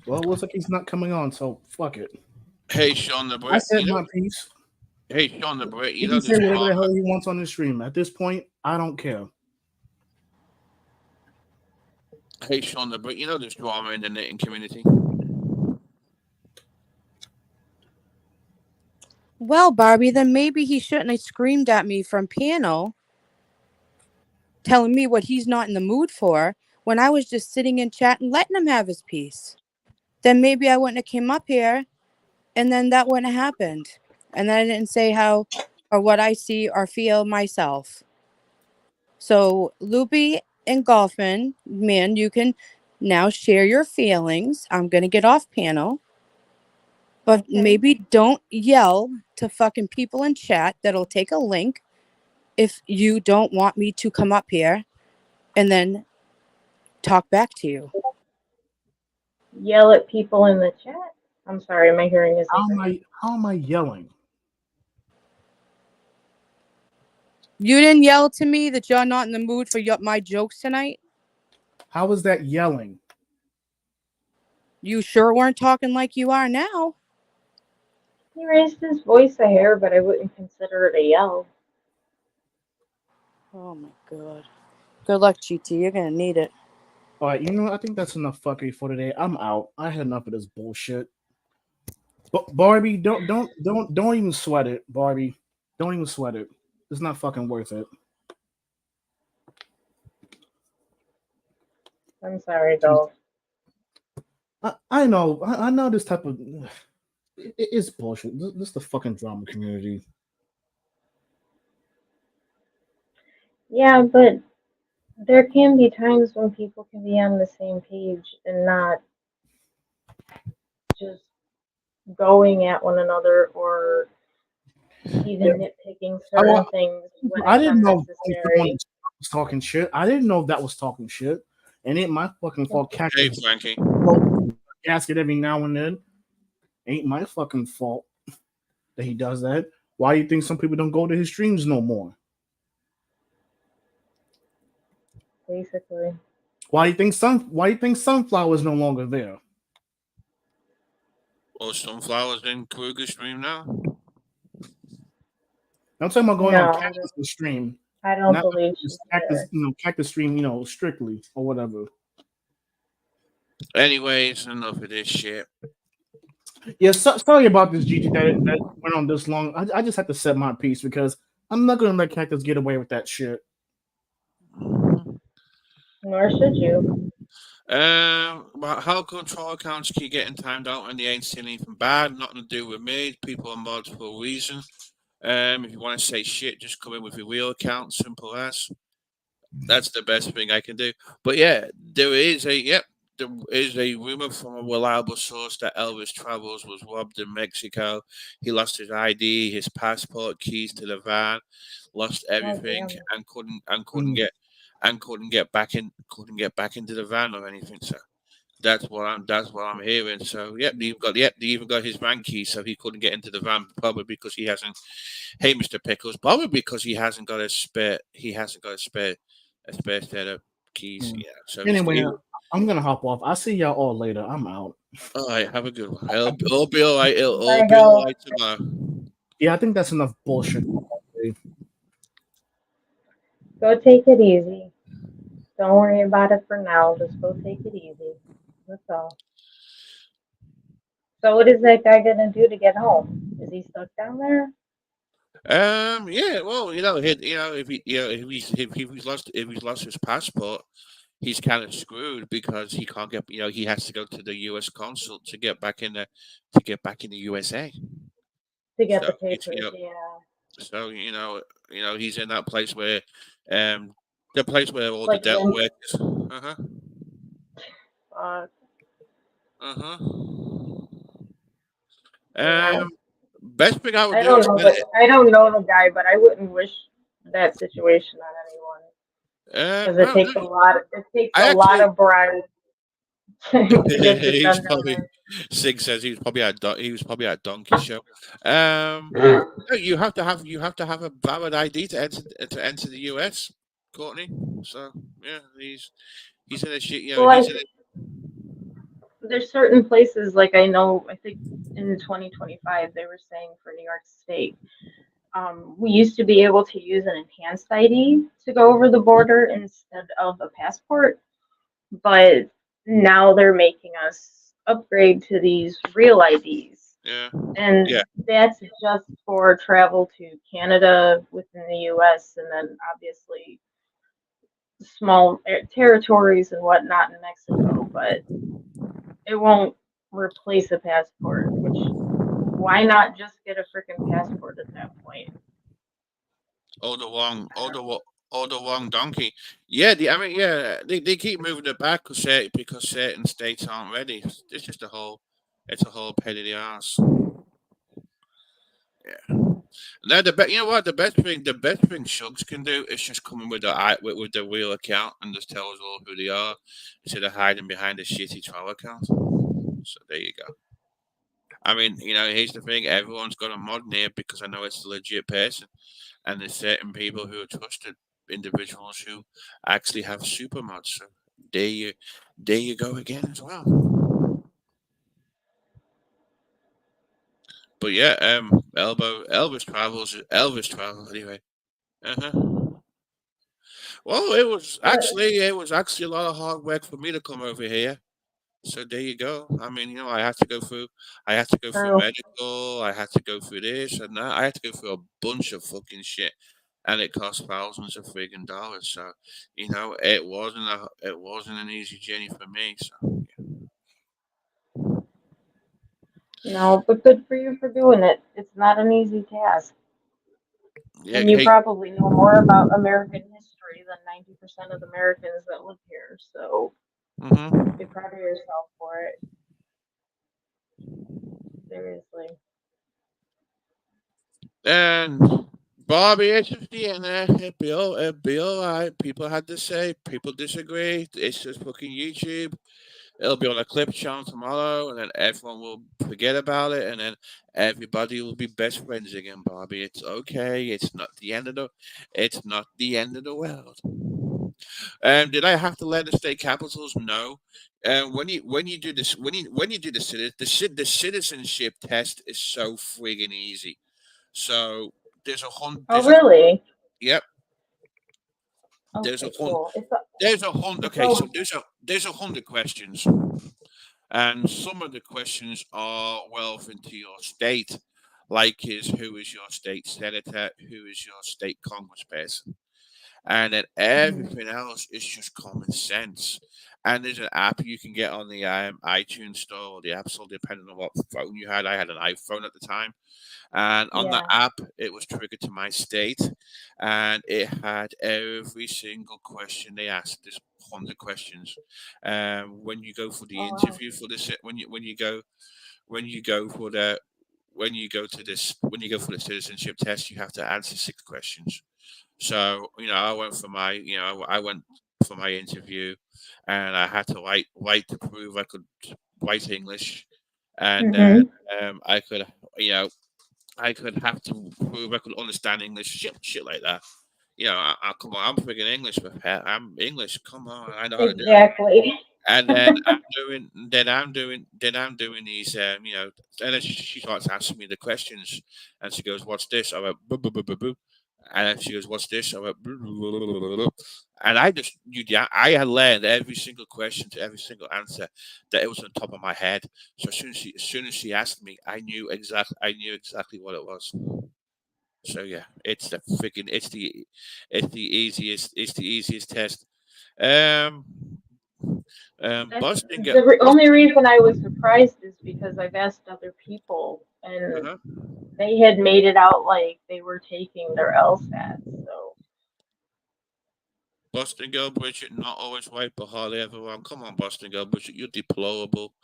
Well, it looks like he's not coming on, so fuck it. Hey, Sean the I Brit. said my piece. Hey, Sean the Brit. He can say whatever the hell he wants on the stream. At this point, I don't care. Hey, Sean the Brit. You know there's drama in the knitting community. Well, Barbie, then maybe he shouldn't have screamed at me from panel telling me what he's not in the mood for when I was just sitting in chat and letting him have his piece. Then maybe I wouldn't have came up here, and then that wouldn't have happened. And then I didn't say how or what I see or feel myself. So Loopy and Golfman, man, you can now share your feelings. I'm gonna get off panel. But Okay. maybe don't yell to fucking people in chat that'll take a link if you don't want me to come up here and then talk back to you. Yell at people in the chat. I'm sorry, my hearing isn't great. How am I yelling? You didn't yell to me that you're not in the mood for my jokes tonight? How is that yelling? You sure weren't talking like you are now. He raised his voice a hair, but I wouldn't consider it a yell. Oh my god. Good luck, GT. You're gonna need it. All right, you know what? I think that's enough fuckery for today. I'm out. I had enough of this bullshit. Barbie, don't even sweat it, Barbie. Don't even sweat it. It's not fucking worth it. I'm sorry, Dolph. I know. I know this type of it's bullshit. This is the fucking drama community. Yeah, but there can be times when people can be on the same page and not just going at one another or even nitpicking certain things when I it's didn't know unnecessary. was talking shit. I didn't know that was talking shit. And ain't my fucking fault. Hey, Frankie. Gasket every now and then. Ain't my fucking fault that he does that. Why do you think some people don't go to his streams no more? Basically. Why do you think Sunflower is no longer there? Or Sunflower's in Kruger's stream now? I'm talking about going No, on Cactus' stream. I don't Not believe just she's Cactus, there. Cactus stream, strictly or whatever. Anyways, enough of this shit. Yeah, sorry about this, Gigi, that went on this long. I just had to set my piece because I'm not gonna let Cactus get away with that shit. Nor should you. But how control accounts keep getting timed out and they ain't seen anything bad? Nothing to do with me. People are mods for a reason. If you want to say shit, just come in with your real account. Simple as. That's the best thing I can do. But yeah, there is a rumor from a reliable source that Elvis Travels was robbed in Mexico. He lost his ID, his passport, keys to the van, lost everything, damn. and couldn't get back into the van or anything. So that's what I'm hearing. So they even got his van keys, so he couldn't get into the van, probably because he hasn't. Hey, Mr. Pickles, probably because he hasn't got a spare. He hasn't got a spare set of keys. Yeah. So Anyway, I'm gonna hop off. I'll see y'all all later. I'm out. all right, have a good one. It'll be all right. It'll Bye, be all Dolph. right tomorrow. Yeah, I think that's enough bullshit. Go take it easy. Don't worry about it for now. Just go take it easy. That's all. So what is that guy gonna do to get home? Is he stuck down there? Yeah. Well, if he's lost his passport, he's kind of screwed because he can't get. He has to go to the U.S. consul to get back in the USA. To get the So papers, yeah. So he's in that place where, the place where all the Like debt when workers. Uh huh. uh Uh huh. yeah. Best thing I would I do don't is know spend the I don't know the guy, but I wouldn't wish that situation on anyone. Because it Well, takes a lot. It takes I a lot actually. of bribe to get you He's done down probably there. Sig says he was probably at Donkey Show. Um, no, you have to have a valid ID to enter the US, Courtney. So yeah, he's in a shit. Well, He's in a. there's certain places like I think in 2025 they were saying for New York State, we used to be able to use an enhanced ID to go over the border instead of a passport, but now they're making us upgrade to these real IDs. Yeah. And Yeah. that's just for travel to Canada within the US and then obviously small territories and whatnot in Mexico, but it won't replace a passport. Which, why not just get a freaking passport at that point? Or the wrong, or the wrong donkey. Yeah, I mean, yeah, they keep moving it back because certain states aren't ready. It's just a whole, it's a whole pain in the ass. Yeah. Now you know what, the best thing Shugs can do is just come in with with the real account and just tell us all who they are instead of hiding behind a shitty troll account. So there you go. I mean, here's the thing: everyone's got a mod near because I know it's a legit person, and there's certain people who are trusted individuals who actually have super mods. So there you, there you go again as well. But yeah, Elvis Travel anyway. Uh huh. Well, it was actually a lot of hard work for me to come over here. So there you go. I mean, I had to go through True. medical, I had to go through this and that, I had to go through a bunch of fucking shit, and it cost thousands of friggin' dollars. So, it wasn't an easy journey for me. So, No, but good for you for doing it. It's not an easy task. yeah, And you hey, probably know more about American history than 90% of the Americans that live here. So be hmm proud of yourself for it. Seriously. and Bobby, it's just the internet. It'd be all right. People had to say, people disagree. It's just fucking YouTube. It'll be on a clip channel tomorrow, and then everyone will forget about it, and then everybody will be best friends again, Bobby. It's okay. It's not the end of the world. Did I have to let the state capitals know? When you do this when you do the citizenship test is so friggin' easy. So there's a hundred. Oh, really? Yep. There's a Okay, hundred. cool. There's a hundred. Okay, so So, there's 100 questions. And some of the questions are relevant to your state, like who is your state senator, who is your state congressperson, and then mhm, everything else is just common sense. And there's an app you can get on the iTunes store or the App Store, depending on what phone you had. I had an iPhone at the time, and on the yeah. app, it was triggered to my state, and it had every single question they asked. There's 100 questions. When you go for the Oh, wow. interview for this, when you go for the when you go for the citizenship test, you have to answer 6 questions. So I went for my I went for my interview, and I had to write to prove I could write English, and then Mhm. I could you know I could have to prove I could understand English, shit like that. Come on, I'm freaking English, I'm English. Come on, I know how to do it. Exactly. And then I'm doing these, and then she starts asking me the questions, and she goes, "What's this?" I went, "Boo boo boo boo boo," and then she goes, "What's this?" I went, "Boo, boo, boo, boo, boo, boo." And I had learned every single question to every single answer that it was on top of my head. So as soon as she asked me, I knew exactly what it was. So yeah, it's the easiest test. Um, That's busting the it, only reason I was surprised is because I've asked other people and uh-huh. they had made it out like they were taking their LSAT. So, Boston Girl Bridget, not always right, but hardly ever wrong. Come on, Boston Girl Bridget, you're deplorable,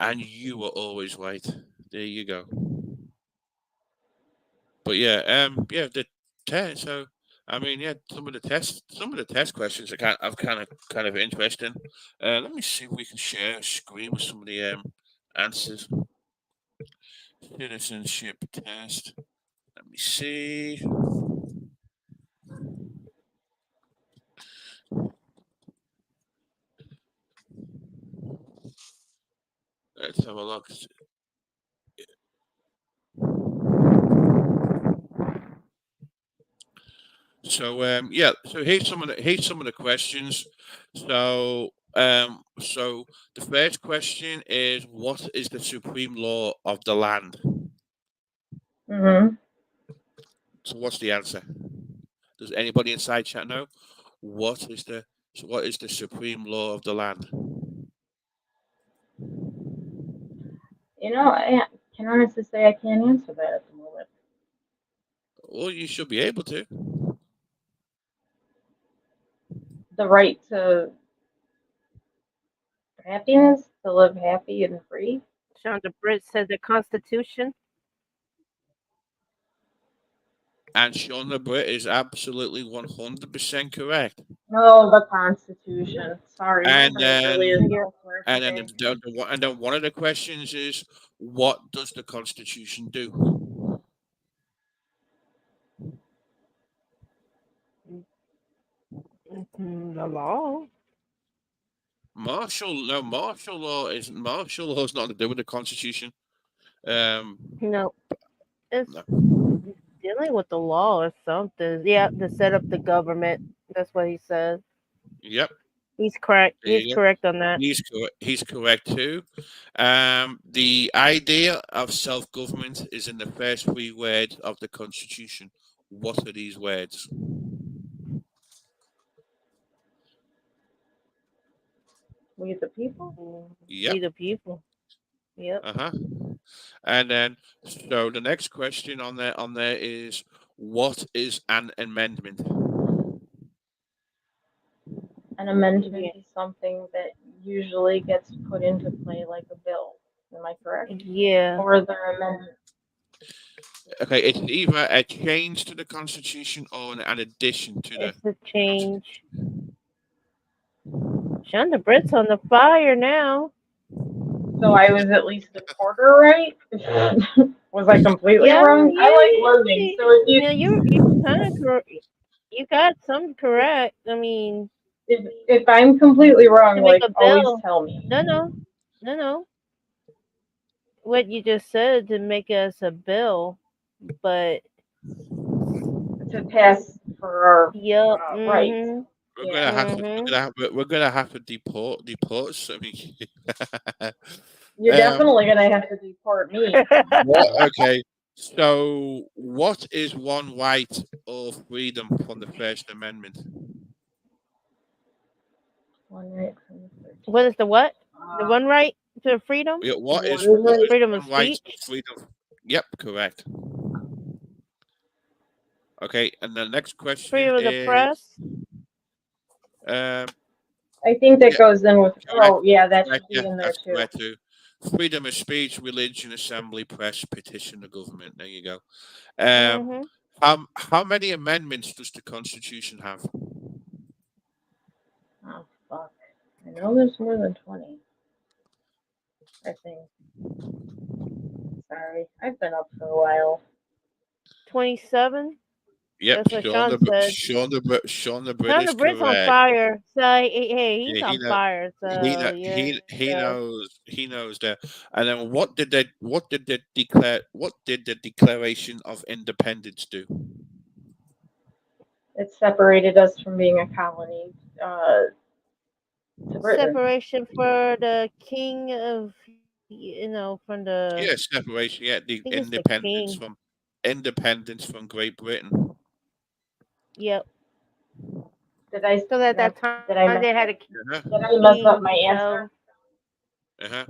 and you are always right. There you go. But yeah, the test. So I mean, yeah, some of the test questions are kind of interesting. Let me see if we can share a screen with some of the answers. Citizenship test. Let me see. Let's have a look. So here's some of the questions. So the first question is, what is the supreme law of the land? mhm. So what's the answer? Does anybody inside chat know? What is the So, what is the supreme law of the land? I can honestly say I can't answer that at the moment. Well, you should be able to. The right to happiness, to live happy and free. Shonda Britt said the Constitution. And Shauna Britt is absolutely 100% correct. Oh, the Constitution. Sorry, my And brain really then, is Yeah. elsewhere and then, today. and then one of the questions is, what does the Constitution do? The law. Martial law is not to do with the Constitution. Um, No, it's no. dealing with the law or something. Yeah, to set up the government. That's what he said. Yep. He's correct. There He's you go. correct on that. He's correct too. The idea of self-government is in the first three words of the Constitution. What are these words? We the people? Yep. We the people. Yep. Uh-huh. And then, so the next question on there is, what is an amendment? An amendment Yeah. is something that usually gets put into play like a bill. Am I correct? Yeah. Or is there amendment? Okay, it's either a change to the Constitution or an addition to the. It's a change. Shonda Britt's on the fire now. So I was at least a quarter right? Was I completely Yeah, wrong? I like learning. So if yeah, you kind of correct. You got some correct. I mean, if I'm completely wrong, to make like a always bill. tell me. No. What you just said to make us a bill, but To pass for our yep. rights. We're Yeah. gonna have to. We're gonna have to deport some. You're um. definitely gonna have to deport me. Okay. So, what is one right or freedom from the First Amendment? One right from the first. What is the what? The one right to freedom? Yeah, What is it? Freedom of one right speech? or freedom? Yep, correct. Okay, and the next question Freedom of the is, press? um, I think that yeah, goes in with. correct, Oh yeah, that correct, should be yeah, in there that's too. correct too. Freedom of speech, religion, assembly, press, petition the government. There you go. Mm-hmm. How many amendments does the Constitution have? Oh fuck! I know there's more than 20. I think. Sorry, I've been up for a while. 27? Yep, That's what Sean said. Sean the Brit is Shonda Britt's on correct. fire. So, hey, he's Yeah, on fire. So, yeah. he knows that. And then what did the Declaration of Independence do? It separated us from being a colony to Britain. Separation for the king of, from the, Yeah, separation. Yeah, I the think it's the king. independence from Great Britain. Yep. Did I? Because at that time, Did I mess they had up? a Uh-huh. Did I mess up king. my So, answer? Uh-huh.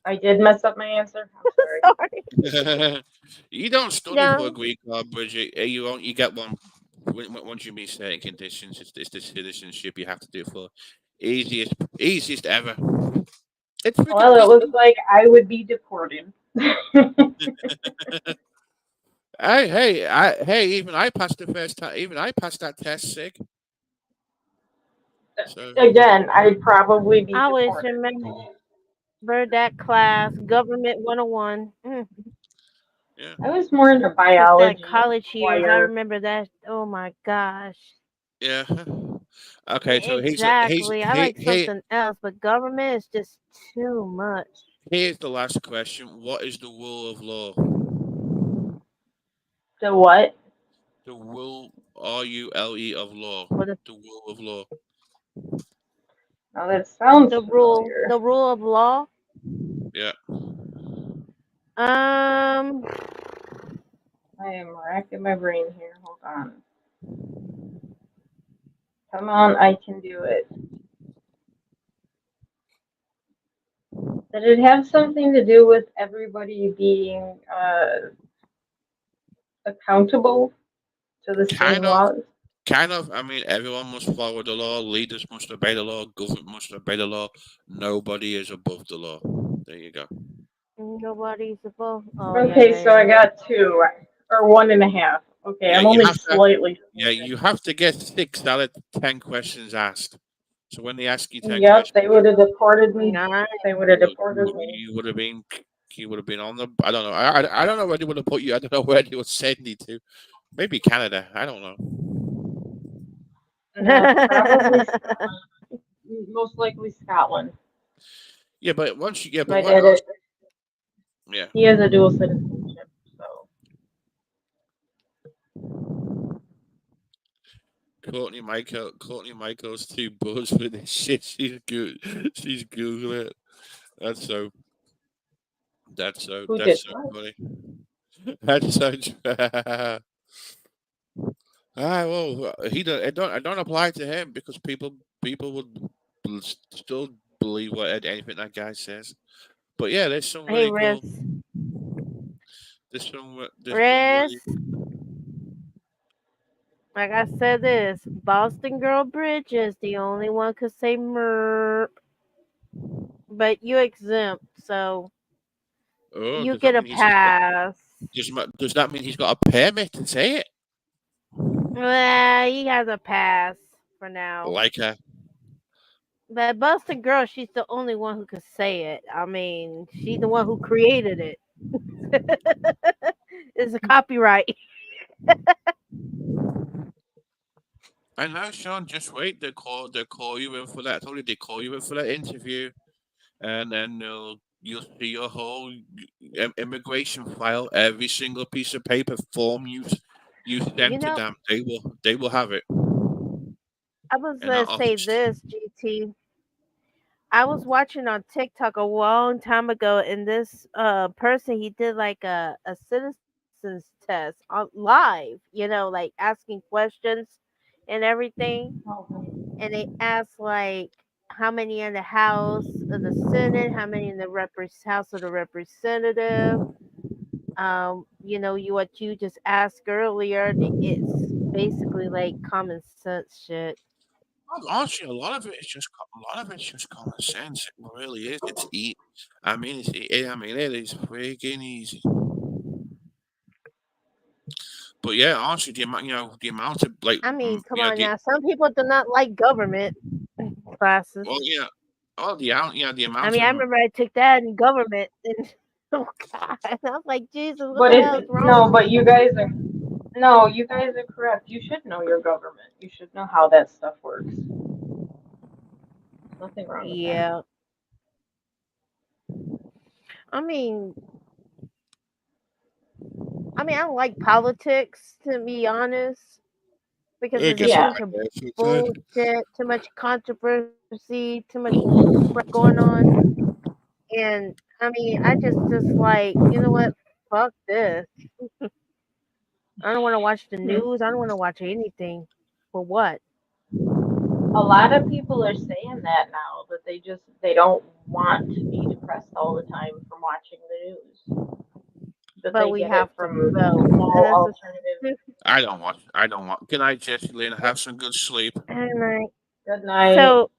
I did mess up my answer. I'm sorry. sorry. You don't study for a No. green card, Bridget. You get one once you meet certain conditions. It's the citizenship you have to do it for. Easiest ever. It's freaking Well, it easy. looks like I would be deported. Hey, even I passed the first time. Even I passed that test sick. So Again, I'd probably be I always deported. remember that class, Government 101. yeah, I was more into Since that biology and college years, I choir. remember that. Oh my gosh. yeah. Okay, so Exactly. I like he something else, but government is just too much. here's the last question. What is the rule of law? The what? The rule RULE of law. What is The rule of law. Now that sounds the familiar. rule of law? Yeah. Um, I am racking my brain here. Hold on. Come on, I can do it. Did it have something to do with everybody being accountable to the same Kind of, laws? kind of. I mean, everyone must follow the law. Leaders must obey the law. Government must obey the law. Nobody is above the law. There you go. Nobody's above. Oh yeah, Okay, yeah, so I yeah. got two or one and a half. Okay, Yeah, I'm you only have to. slightly Yeah, smarter. you have to get 6 out of 10 questions asked. So when they ask you 10 questions, Yep, they would have deported me. Nice. They would have you deported me. you would have been on the. I don't know. I don't know where they would have put you. I don't know where they would send you to. Maybe Canada. I don't know. No, probably most likely Scotland. Yeah, but once you. Yeah, but My what dad, else? Yeah. he has a dual citizenship, so Courtney Michael's too buzzed with this shit. She's good. She's googling it. That's so. who did That's so what? funny. That's so. Well, he don't. It don't apply to him because people would still believe anything that guy says. But yeah, there's some Hey, really cool. Riz. There's some really. Riz. Like I said, this Boston Girl Bridge is the only one could say merp, but you exempt, so Oh, you does that get a mean he's got? pass. Does that mean he's got a permit to say it? Well, he has a pass for now. Like But Boston Girl, she's the only one who could say it. I mean, she's the one who created it. It's a copyright. I know, Sean. Just wait. They call you in for that. I told you they call you in for that interview, and then you'll see your whole immigration file, every single piece of paper form you You sent to know, them. They will have it I was in that gonna say office. this, GT. I was watching on TikTok a long time ago, and this person he did like a citizens test on live, like asking questions and everything, Okay. and they asked like how many in the House of the Senate, how many in the House of the Representative. You what you just asked earlier. It's basically like common sense shit. Honestly, a lot of it's just common sense. It really is. It's eat. I mean, I mean, it is freaking easy. But yeah, honestly, the amount of like, I mean, come you know, on now. Some people do not like government classes. well, yeah, the I amount mean, of I remember I took that in government, and oh god, I was like, Jesus, what But the if hell is wrong no, with but you people? guys are no, you guys are correct. You should know your government. You should know how that stuff works. Nothing wrong with that. Yeah, I mean, I don't like politics to be honest, because it there's a gets on Yeah. bunch my of nerves sometimes. bullshit, too much controversy, too much crap going on, and I just like, you know what? Fuck this. I don't want to watch the Hmm. news. I don't want to watch anything. For what? A lot of people are saying that now that they don't want to be depressed all the time from watching the news. That But they we get it have to from vote, and small that's a alternative. I don't want. Good night, Jesse Lynn. Have some good sleep. and like Good night. so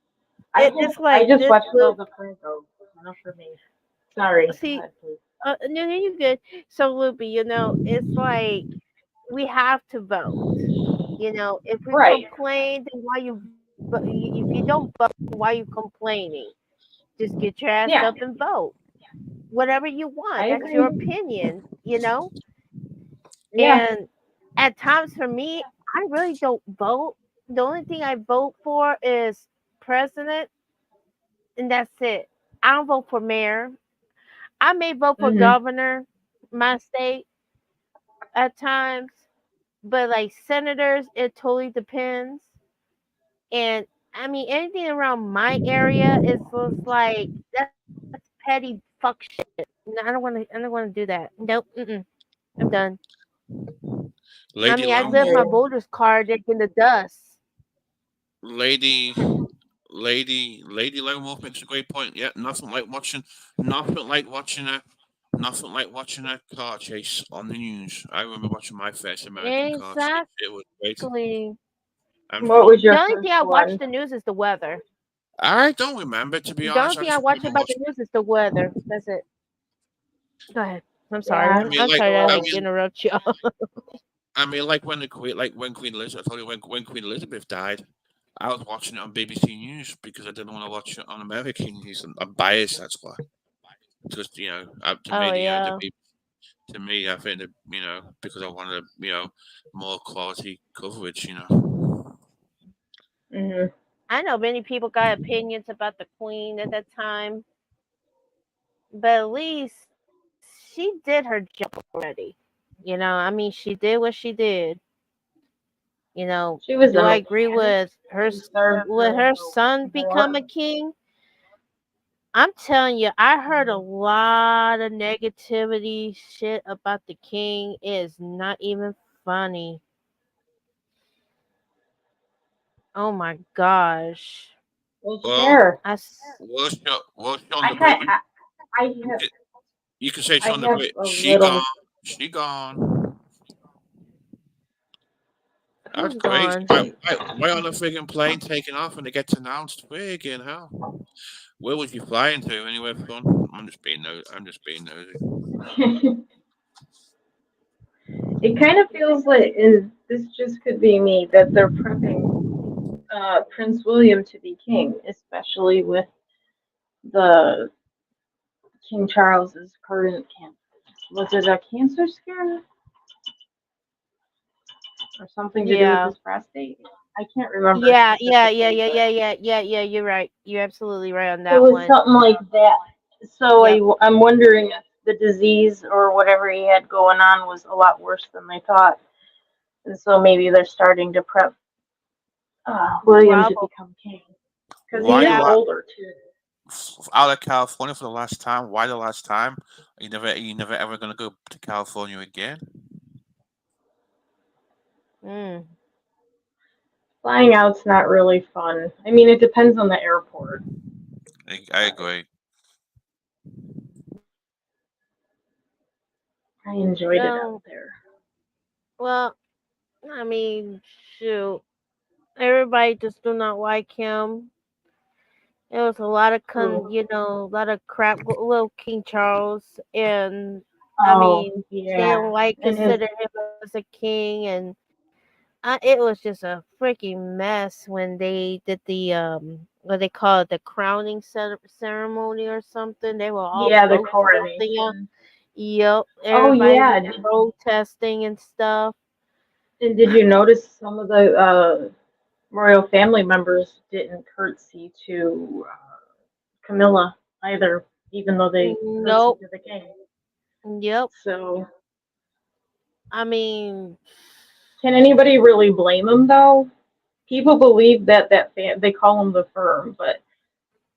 it's I like just this watched loop. Bill the Franco. Enough for me. Sorry. Go See, ahead, please. no, no, you're good. So Loopy, it's like we have to vote. If we Right. complain, then why if you don't vote, why you complaining? Just get your ass Yeah. up and vote. Whatever you want. I That's your agree. opinion. Yeah. And at times for me, I really don't vote. The only thing I vote for is president, and that's it. I don't vote for mayor. I may vote for Mhm. governor, my state at times, but like senators, it totally depends. And anything around my area is just like that's petty fuck shit. No, I don't want to. I don't want to do that. Nope. Mm-mm. I'm done. Lady I I left hear Lambo. my you. voter's card like in the dust. Lady, Lady Lone Wolf makes a great point. Yeah, nothing like watching a car chase on the news. I remember watching my first American car chase. It was great. Exactly. I'm What sure. was The your only thing first I watch one? the news is the weather. I don't remember, to be The only honest. I thing I just watch remember about the watching. news is the weather. That's it. Go ahead. I'm sorry. Yeah, I mean, I'm like, sorry I I had to mean, interrupt you. I mean, like when the Queen, like when Queen Elizabeth, I told you when Queen Elizabeth died, I was watching it on BBC News because I didn't want to watch it on American news. I'm biased, that's why. Just to me, Oh yeah. to me, I think that because I wanted more quality coverage. You know. hmm I know many people got opinions about the queen at that time, but at least she did her job already. I mean, she did what she did. She was Do a I agree mechanic with and served during her the son become war. a king? I'm telling you, I heard a lot of negativity shit about the king. It is not even funny. Oh my gosh. Well, Well, share. I s- Sean I the Great. ha- I, I have You can say I Sean the have Great. a She gone. little. She gone. That's who's great. gone? Why on a friggin' plane taking off when it gets announced? Friggin' hell. Where was you flying to? Anywhere fun? I'm just being nosy. It kind of feels like, and this just could be me, that they're prepping Prince William to be king, especially with the King Charles's current cancer. Was it a cancer scare or something to do with Yeah. his prostate? I can't remember Yeah, yeah, yeah, specifically, yeah, but yeah, yeah, yeah, yeah. You're right. You're absolutely right on it that was one. something like that. So Yep. I'm wondering if the disease or whatever he had going on was a lot worse than they thought. And so maybe they're starting to prep William to Probably. become king. Because he Why the is Yeah. last older, too. out of California for the last time? Why the last time? You never ever gonna go to California again? Mm. Flying out's not really fun. I mean, it depends on the airport, I but agree. I enjoyed it out No. there. Well, I mean, shoot. Everybody just do not like him. There was a lot of Who? a lot of crap with King Charles, and I Oh, mean, they yeah. don't like And his, consider him as a king, and it was just a freaking mess when they did the what they call it, the crowning ceremony or something. They were all yeah, the protesting. coronation. Yep, Oh, everybody was yeah. protesting and stuff. And did you notice some of the royal family members didn't curtsy to Camilla either, even though they curtsied Nope. to the king? Yep. So, I mean, can anybody really blame them, though? People believe they call them the firm, but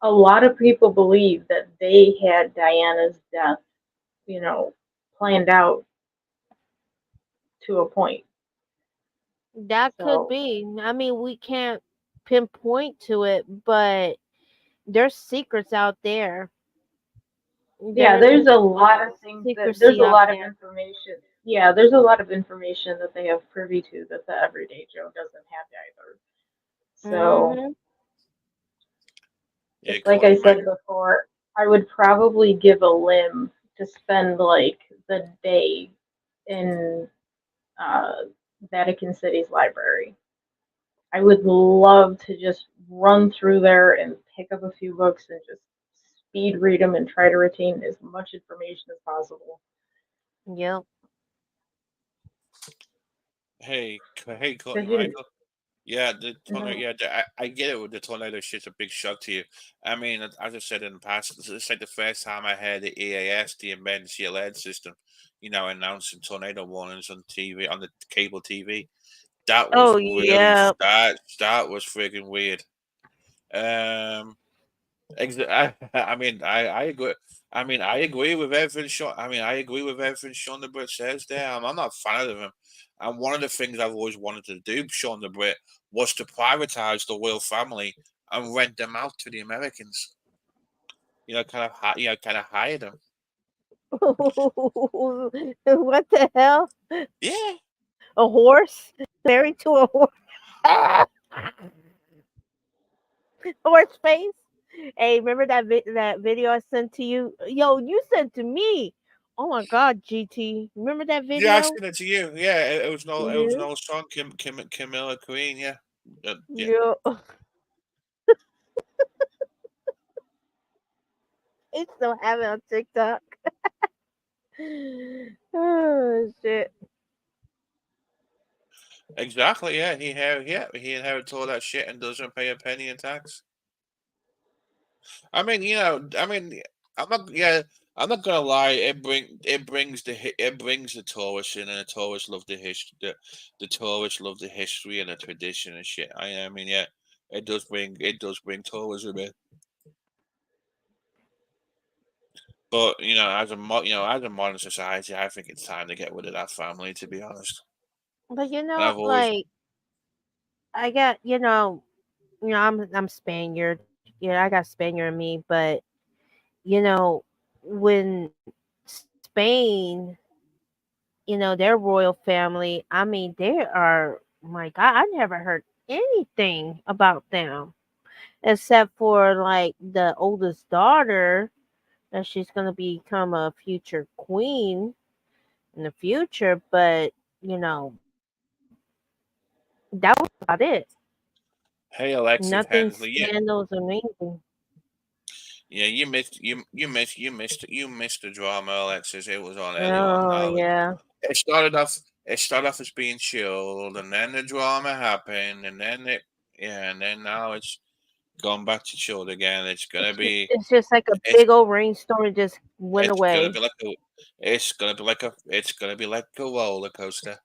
a lot of people believe that they had Diana's death, you know, planned out to a point. that could So be. I mean, we can't pinpoint to it, but there's secrets out there. yeah, There's there's a lot of things that there's secrecy a out lot of there. information. Yeah, there's a lot of information that they have privy to that the everyday Joe doesn't have either. So Mhm. Yeah, just like I according to my said before, I would probably give a limb to spend like the day in uh, Vatican City's library. I would love to just run through there and pick up a few books and just speed read them and try to retain as much information as possible. Yep. Cause you, Michael. Yeah, the tornado. mhm. Yeah, I get it. With the tornado shit's a big shock to you. I mean, as I said in the past, it's like the first time I heard the EAS, the emergency alert system, announcing tornado warnings on TV, on the cable TV. That was Oh really yeah. that was friggin' weird. Um, I mean, I agree. I mean, I agree with everything Sean. I mean, I agree with everything Sean the Brit says there. I'm not a fan of him. And one of the things I've always wanted to do, Sean the Brit, was to privatize the royal family and rent them out to the Americans. Kind of hire them. What the hell? Yeah, A horse? Married to a horse? Horse face? Hey, remember that video I sent to you? Yo, you sent to me. Oh my God, GT. Remember that yeah, I video? sent it to you. Yeah, it was an Yeah. old song, Camilla Queen. Yeah, yeah. Yeah. They still have it on TikTok. Oh shit. Exactly. Yeah, he inherits all that shit and doesn't pay a penny in tax. I mean, I'm not. Yeah, I'm not gonna lie. It brings the tourists in, and the tourists love the history. The tourists love the history and the tradition and shit. I mean, yeah, it does bring tourism in. But as a modern society, I think it's time to get rid of that family. To be honest, But and I've always like I got, I'm Spaniard. Yeah, I got Spaniard in me, but when Spain, their royal family, I mean, they are, my God, I never heard anything about them except for like the oldest daughter that she's going to become a future queen in the future, but you know, that was about it. hey Alexis Nothing Hensley. Yeah, scandals or anything. yeah, you missed the drama, Alexis. It was on early on. Oh Now yeah. it started off as being chilled, and then the drama happened, and then now it's gone back to chilled again. It's just like a It's big old rainstorm and just went it's gonna away. be like a roller coaster.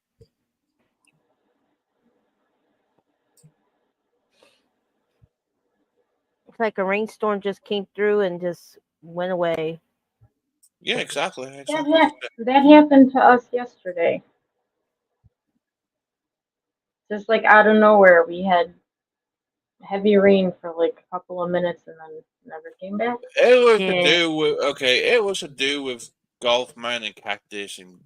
It's like a rainstorm just came through and just went away. Yeah, exactly, That exactly. that happened to us yesterday. Just like out of nowhere, we had heavy rain for like a couple of minutes and then never came back. It was to Yeah. do with okay. It was to do with Golfman and Cactus, and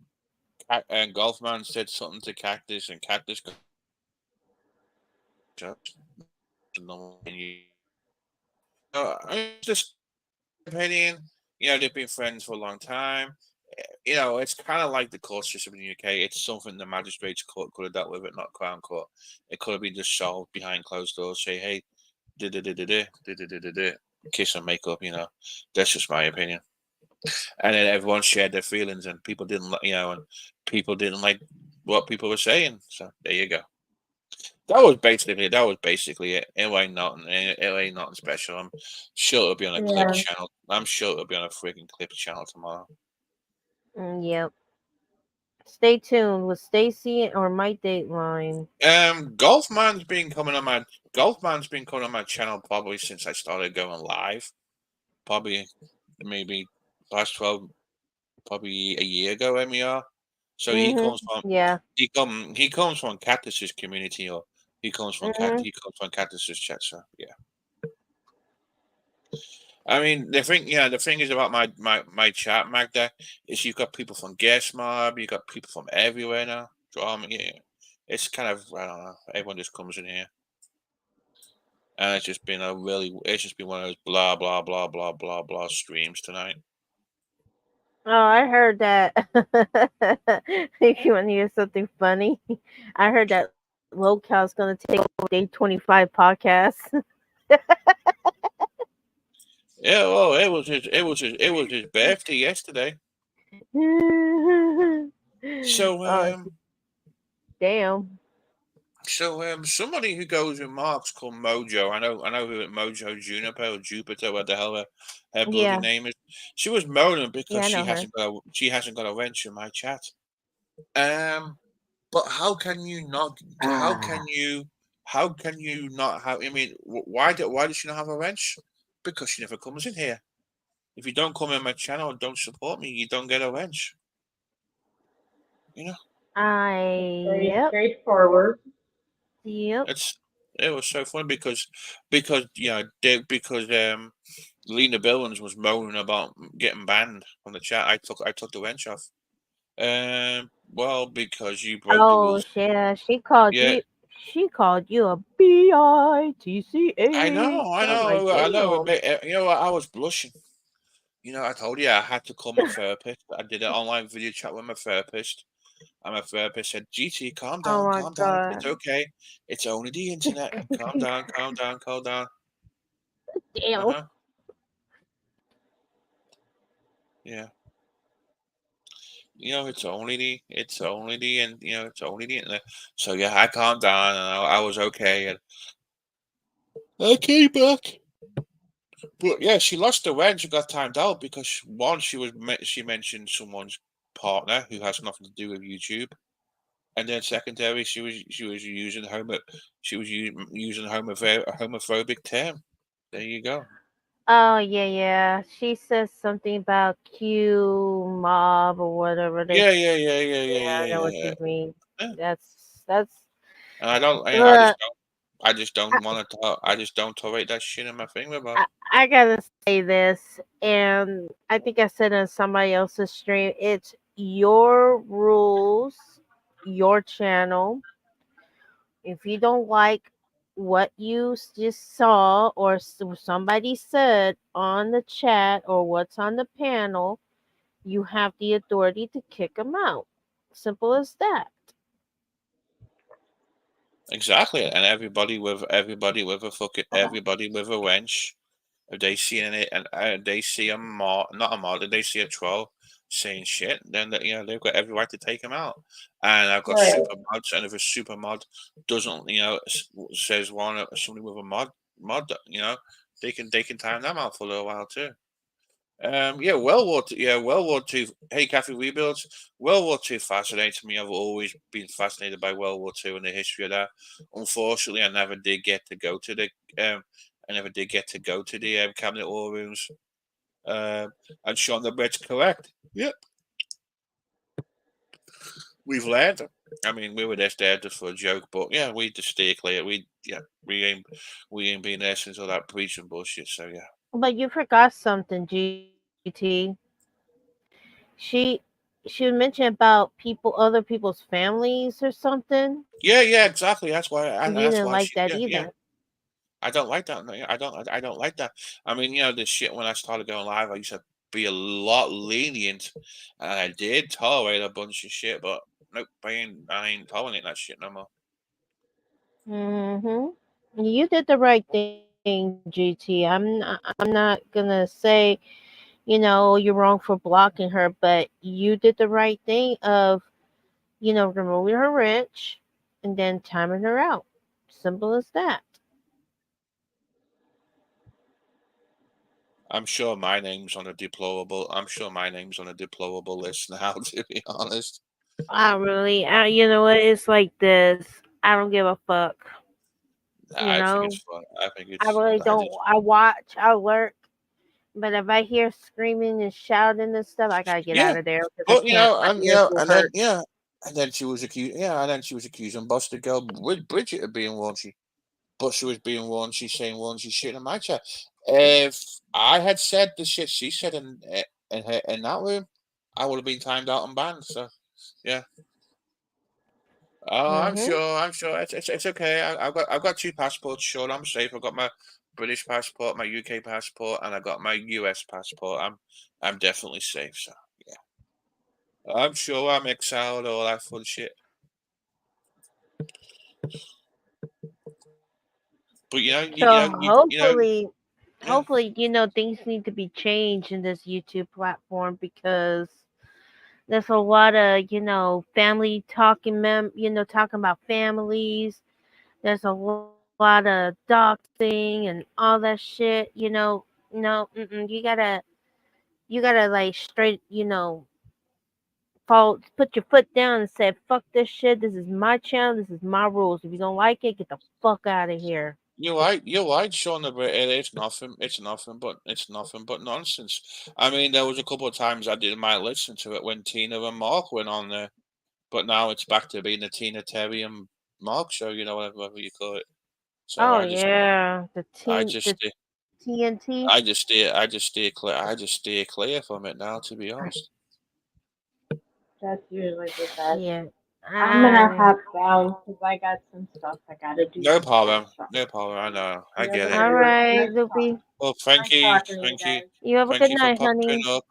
Golfman said something to Cactus, and Cactus got judged. And it's just opinion. They've been friends for a long time. It's kind of like the court system in the UK. It's something the magistrates court could have dealt with it, not Crown Court. It could have been just solved behind closed doors. Say, hey, kiss and make up. That's just my opinion. And then everyone shared their feelings, and people didn't like what people were saying. So there you go. That was basically it. It ain't nothing special. I'm sure it'll be on a clip Yeah. channel. I'm sure it'll be on a freaking clip channel tomorrow. Yep. Stay tuned with Stacy or my Dateline. Golfman's been coming on my channel probably since I started going live. Probably maybe past 12, probably a year ago. MER. So Yeah. he comes from Cactus's community, or Mhm. he comes from Cactus's chat. So yeah. I mean, the thing is about my chat, Magda, is you've got people from Guest Mob, you got people from everywhere now. Drama, yeah. It's kind of, I don't know. Everyone just comes in here, and it's just been one of those blah blah blah blah blah blah streams tonight. Oh, I heard that. If you want to hear something funny, I heard that Local's gonna take over Day 25 podcast. Yeah, well, it was his birthday yesterday. So Oh damn. somebody who goes with Marks called Mojo. I know who it Mojo Juniper or Jupiter, what the hell her bloody Yeah. name is. She was moaning because Yeah, I know her. she hasn't got a wrench in my chat. Um, but how can you not? How can you? How can you not have? I mean, why did she not have a wrench? Because she never comes in here. If you don't come in my channel and don't support me, you don't get a wench. You know, Very Yep. straightforward. Yep. it's it was so funny because because Lena Billings was moaning about getting banned from the chat. I took the wench off. Well, because you broke the Oh rules. yeah, she called Yeah, you. She called you a bitch. I I'm like, know, I know. damn. You know what? I was blushing. You know, I told you I had to call my therapist. I did an online video chat with my therapist, and my therapist said, "GT, Oh my calm down. It's god. okay. It's only the internet. Calm down, calm down, calm down." Uh Damn. huh. Yeah. And it's only the internet. So yeah, I calmed down and I was okay, and I came back. But yeah, she lost her when she got timed out because one, she mentioned someone's partner who has nothing to do with YouTube, and then secondary, she was using using a homophobic term. There you go. Oh yeah, yeah. She says something about Q mob or whatever they. Yeah, yeah, yeah, yeah, yeah, Yeah, I know yeah, what yeah. you mean. Yeah. That's. And I don't, Ugh. I just don't want to. I just don't tolerate that shit in my finger, bro. I gotta say this, and I think I said on somebody else's stream. It's your rules, your channel. If you don't like what you just saw or somebody said on the chat or what's on the panel, you have the authority to kick them out. Simple as that. Exactly, and everybody with a wench. If they see it and they see a mod, not a mod, if they see a troll saying shit, then they've got every right to take him out. And I've got Right. super mods, and if a super mod doesn't, says somebody with a mod, they can time them out for a little while too. Yeah, World War Two. Hey, Kathy Rebuilds. World War Two fascinates me. I've always been fascinated by World War Two and the history of that. Unfortunately, I never did get to go to the cabinet war rooms. And Sean the Red's correct. Yep, we've learned. I mean, we were just there just for a joke, but yeah, we just stay clear. We ain't been there since all that preaching bullshit. So yeah. But you forgot something, GT. She she mentioned about other people's families or something. Yeah, exactly. That's why. And you That's didn't why like she. that Yeah, yeah. either. I don't like that. No, I don't like that. I mean, this shit. When I started going live, I used to be a lot lenient, and I did tolerate a bunch of shit. But nope, I ain't tolerating that shit no more. You did the right thing, GT. I'm not gonna say, you're wrong for blocking her, but you did the right thing of, removing her wrench and then timing her out. Simple as that. I'm sure my name's on a deplorable. I'm sure my name's on a deplorable list now. To be honest, You know what? It's like this. I don't give a fuck. You I think it's know, fun. I think I it's. really I don't. just. I watch, I work, but if I hear screaming and shouting and stuff, I gotta get Yeah, out of there because I but can't. My ears will hurt. and then she was accused. Yeah, and then she was accusing Buster Girl with Bridget of being raunchy. But she was being raunchy, saying raunchy shit in my chat. If I had said the shit she said in that room, I would have been timed out and banned. So yeah. Oh, I'm Mhm. sure. I'm sure. It's okay. I've got two passports. Sure, I'm safe. I've got my British passport, my UK passport, and I got my US passport. I'm definitely safe. So yeah, I'm sure I'm exiled. All that fun shit. But So you know, yeah. hopefully, things need to be changed in this YouTube platform because there's a lot of, family talking, talking about families. There's a lot of doxing and all that shit. No, you gotta like straight, put your foot down and say, fuck this shit. This is my channel. This is my rules. If you don't like it, get the fuck out of here. You're right, Sean. It's nothing. It's nothing but nonsense. I mean, there was a couple of times I didn't mind listening to it when Tina and Mark went on there, but now it's back to being the Tina, Terry, and Mark show. Whatever you call it. So Oh yeah, the I team, just, the TNT. I just steer clear from it now. To be honest. That's usually the best. Yeah. I'm gonna I hop down because I got some stuff I gotta do No before. problem. So No problem. I know. I you have get a it. all good one. right, Nice Loopy. Well, nice talking to you guys. You have a thank good you for night, popping honey. up.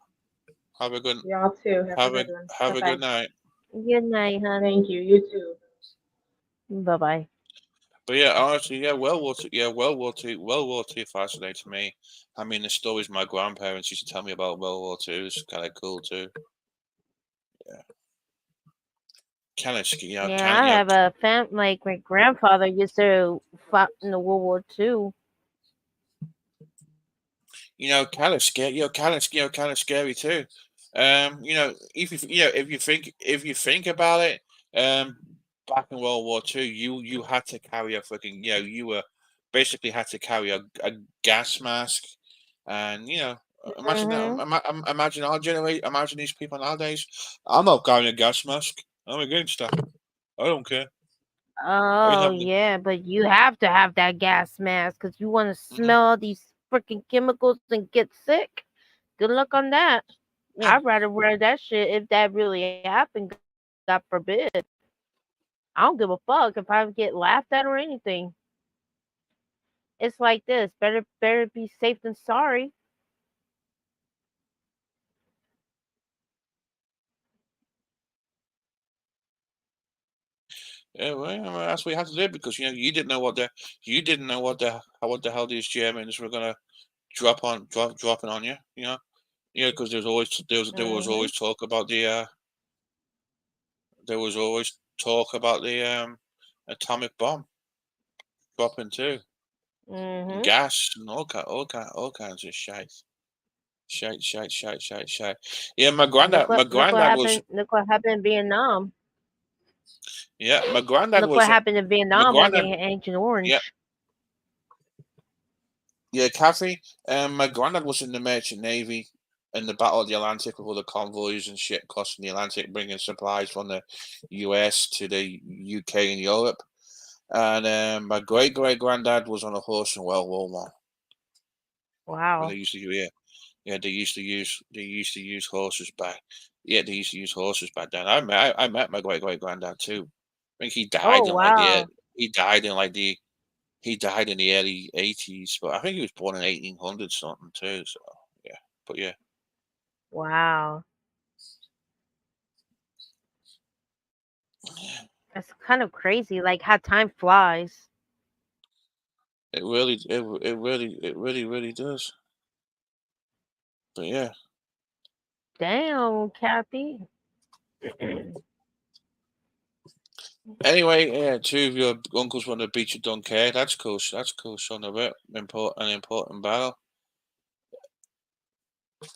Have a good, Y'all too. Have a good one. Bye have a bye. good night. Good night, Thank honey. you. You too. Bye bye. But yeah, honestly, yeah, World War Two fascinates me. I mean, the stories my grandparents used to tell me about World War Two is kind of cool too. Yeah, kind of, Yeah, I have a like my grandfather used to fight in the World War II. kind of scary. Kind of scary too. If you think about it, um, back in World War Two, you had to carry a freaking, you were basically had to carry a gas mask, and imagine that. Mhm. Imagine our generation. Imagine these people nowadays. I'm not carrying a gas mask. I'm against that. I don't care. I can Oh have the. yeah, but you have to have that gas mask because you want to Mhm. smell these freaking chemicals and get sick. Good luck on that. Yeah. I'd rather wear that shit if that really happened. God forbid. I don't give a fuck if I get laughed at or anything. It's like this. Better be safe than sorry. Yeah, well, that's what you have to do because you didn't know what the hell these Germans were gonna dropping on you. Because there was Mhm. always talk about there was always talk about the atomic bomb dropping too, and Mhm. gas and all kinds of shite. Yeah, my Look what granddad was happened. Look what happened in Vietnam. yeah, Look what happened in my Vietnam when granddad they had Agent yeah Orange. yeah Kathy. My granddad was in the merchant navy in the Battle of the Atlantic with all the convoys and shit crossing the Atlantic, bringing supplies from the U.S. to the UK and Europe. And my great granddad was on a horse in World War One. When Wow. they used to, yeah, they used to use horses back. Yeah, they used to use horses back then. I met my great granddad too. I think Oh wow. he died in like the he died in the early 80s, but I think he was born in 1800 something too. So yeah, but yeah, Wow. That's kind of crazy. Like how time flies. really does. But yeah. Damn, Kathy. Anyway, yeah, two of your uncles won the beach of Dunkirk. That's cool. That's cool. Son of it. An important battle.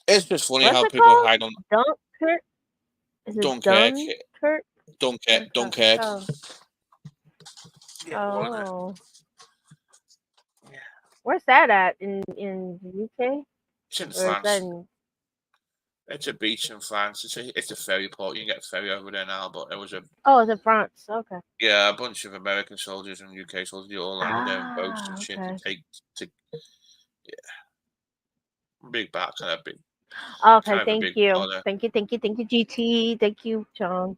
It's just funny What's how it people called? hide on Dunkirk? Is it Dunkirk. Dunkirk? Okay. Dunkirk. Oh. Yeah, one of the, Oh. Where's that at? In the UK? it's in Or is that France. in? It's a beach in France. It's a ferry port. You can get a ferry over there now, but it was a Oh, it's in France. Okay. yeah, a bunch of American soldiers and UK soldiers they all landed there in boats and Ah, shit to okay. take to big bat Okay, kind of a thank big you. part. Thank you, GT. Thank you, John.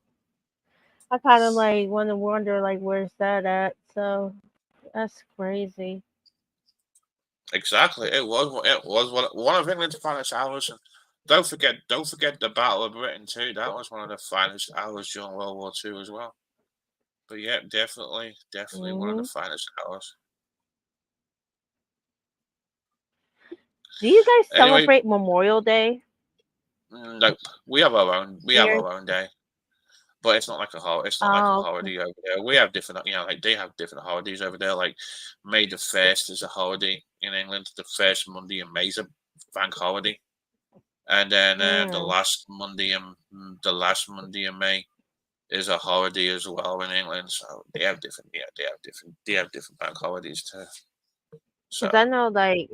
I kind of like want to wonder like where's that at? So that's crazy. Exactly, it was one of England's finest hours. And don't forget the Battle of Britain too. That was one of the finest hours during World War Two as well. But yeah, definitely one of the Hmm. finest hours. Do you guys Anyway, celebrate Memorial Day nope. We have here? our own day, but it's not like a holiday. It's not like a Oh, okay. holiday over there. We have different, like they have different holidays over there. Like May the 1st is a holiday in England. The first Monday in May is a bank holiday, and then Mm, the last Monday in May is a holiday as well in England. So they have different, they have different bank holidays too. So Because I know, like,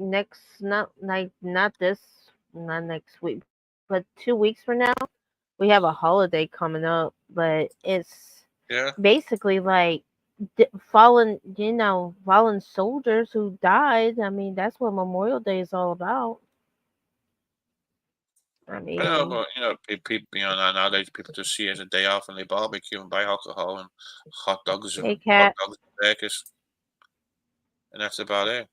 not next week, but 2 weeks from now, we have a holiday coming up, but it's yeah, basically like fallen soldiers who died. I mean, that's what Memorial Day is all about. I I know, mean, but people, nowadays people just see it as a day off and they barbecue and buy alcohol and hot dogs and hey, Cat. burgers, and that's about it.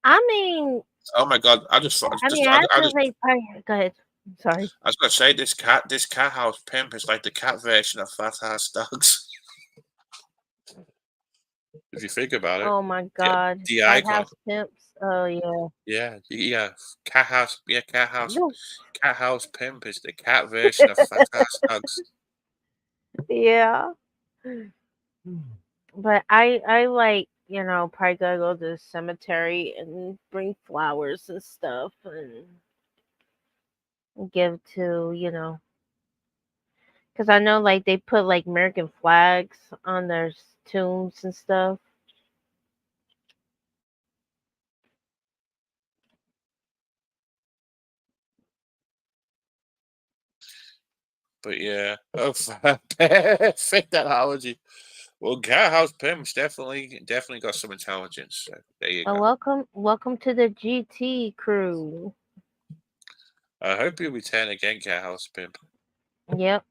I mean, Oh my god! I just, I mean, I feel like. Go ahead. Sorry. I was gonna say this cat house pimp is like the cat version of fat ass dogs. If you think about it, Oh my yeah, God. the Cat icon, house pimps. Oh yeah. yeah, No. cat house pimp is the cat version of fat ass dogs. Yeah. But I like, probably gotta go to the cemetery and bring flowers and stuff and give to, because I know like they put like American flags on their tombs and stuff. But yeah, oh, perfect analogy. Well, cat house pimps definitely got some intelligence. So there you And go. welcome to the GT crew. I hope you return again, cat house pimp. Yep.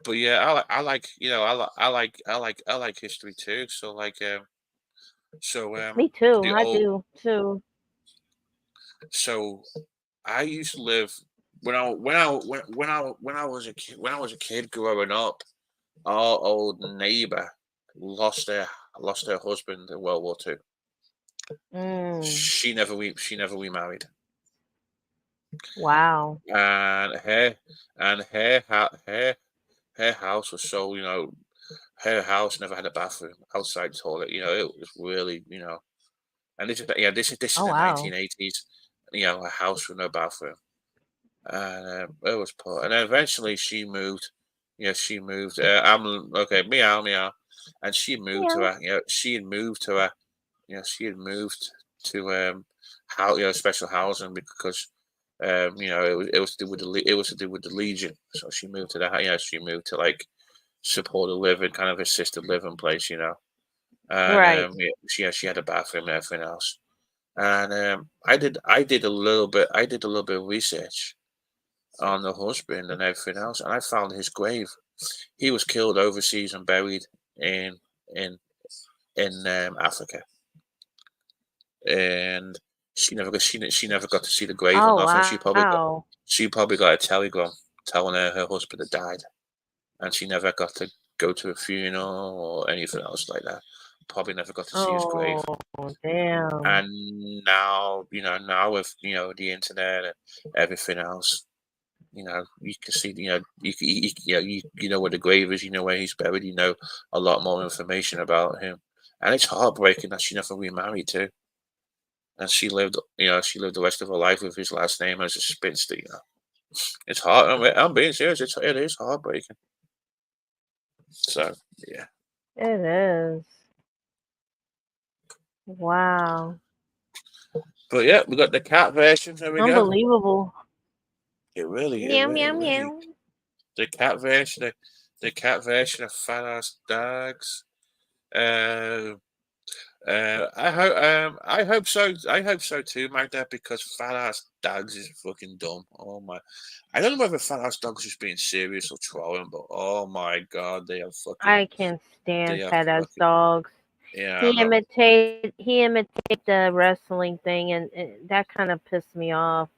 But yeah, I like I like history too. So like Me too. the I old do too. so I used to live when I was a kid growing up. Our old neighbor lost her lost her husband in World War II. Mm. She never remarried, Wow. and her house was so her house never had a bathroom, outside toilet. It was really and this is Oh the wow. 1980s. A house with no bathroom, and it was poor. And then eventually she moved. She moved. I'm okay. Meow meow, and she moved to Yeah. her. She had moved to her. She had moved to how special housing because it was to do with it was to do with the Legion. So she moved to that. She moved to like supported living, kind of assisted living place. And Right. she had a bathroom and everything else. And I did a little bit of research on the husband and everything else, and I found his grave. He was killed overseas and buried in in in Africa, and she never got to see the grave or Oh nothing. wow. She probably got a telegram telling her husband had died, and she never got to go to a funeral or anything else like that. Probably never got to see his grave. Oh damn. And now, now with the internet and everything else, you can see, you know where the grave is, you know where he's buried, a lot more information about him, and it's heartbreaking that she never remarried too, and she lived the rest of her life with his last name as a spinster. It's hard. I'm being serious. It is heartbreaking. So yeah, It is. Wow. but yeah, we got the cat version. There we go. Unbelievable. It Meow meow really, meow. the cat version, the cat version of fat ass dogs. Uh, I hope so. I hope so too, Magda, because fat ass dogs is fucking dumb. Oh my! I don't know whether fat ass dogs is being serious or trolling, but oh my god, I can't stand they are fat ass fucking. dogs. Yeah, He imitate the wrestling thing, and that kind of pissed me off.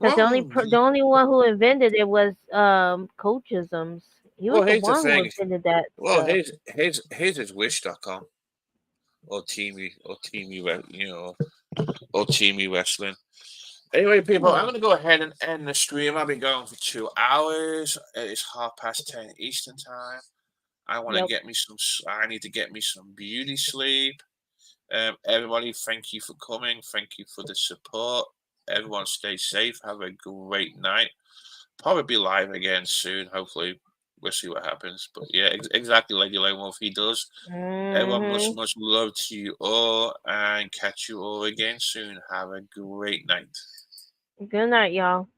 Because Well, the only one who invented it was coachisms. He was well, the here's the one who thing. invented that Well, stuff. here's his wish.com or teamy wrestling. Anyway, people, I'm Hmm. going to go ahead and end the stream. I've been going for 2 hours. It is 10:30 Eastern time. I want to Yep. get me some. I need to get me some beauty sleep. Everybody, thank you for coming. Thank you for the support. Everyone, stay safe. Have a great night. Probably be live again soon. Hopefully, we'll see what happens. But yeah, exactly like Eli Murphy does. Everyone, much love to you all, and catch you all again soon. Have a great night. Good night, y'all.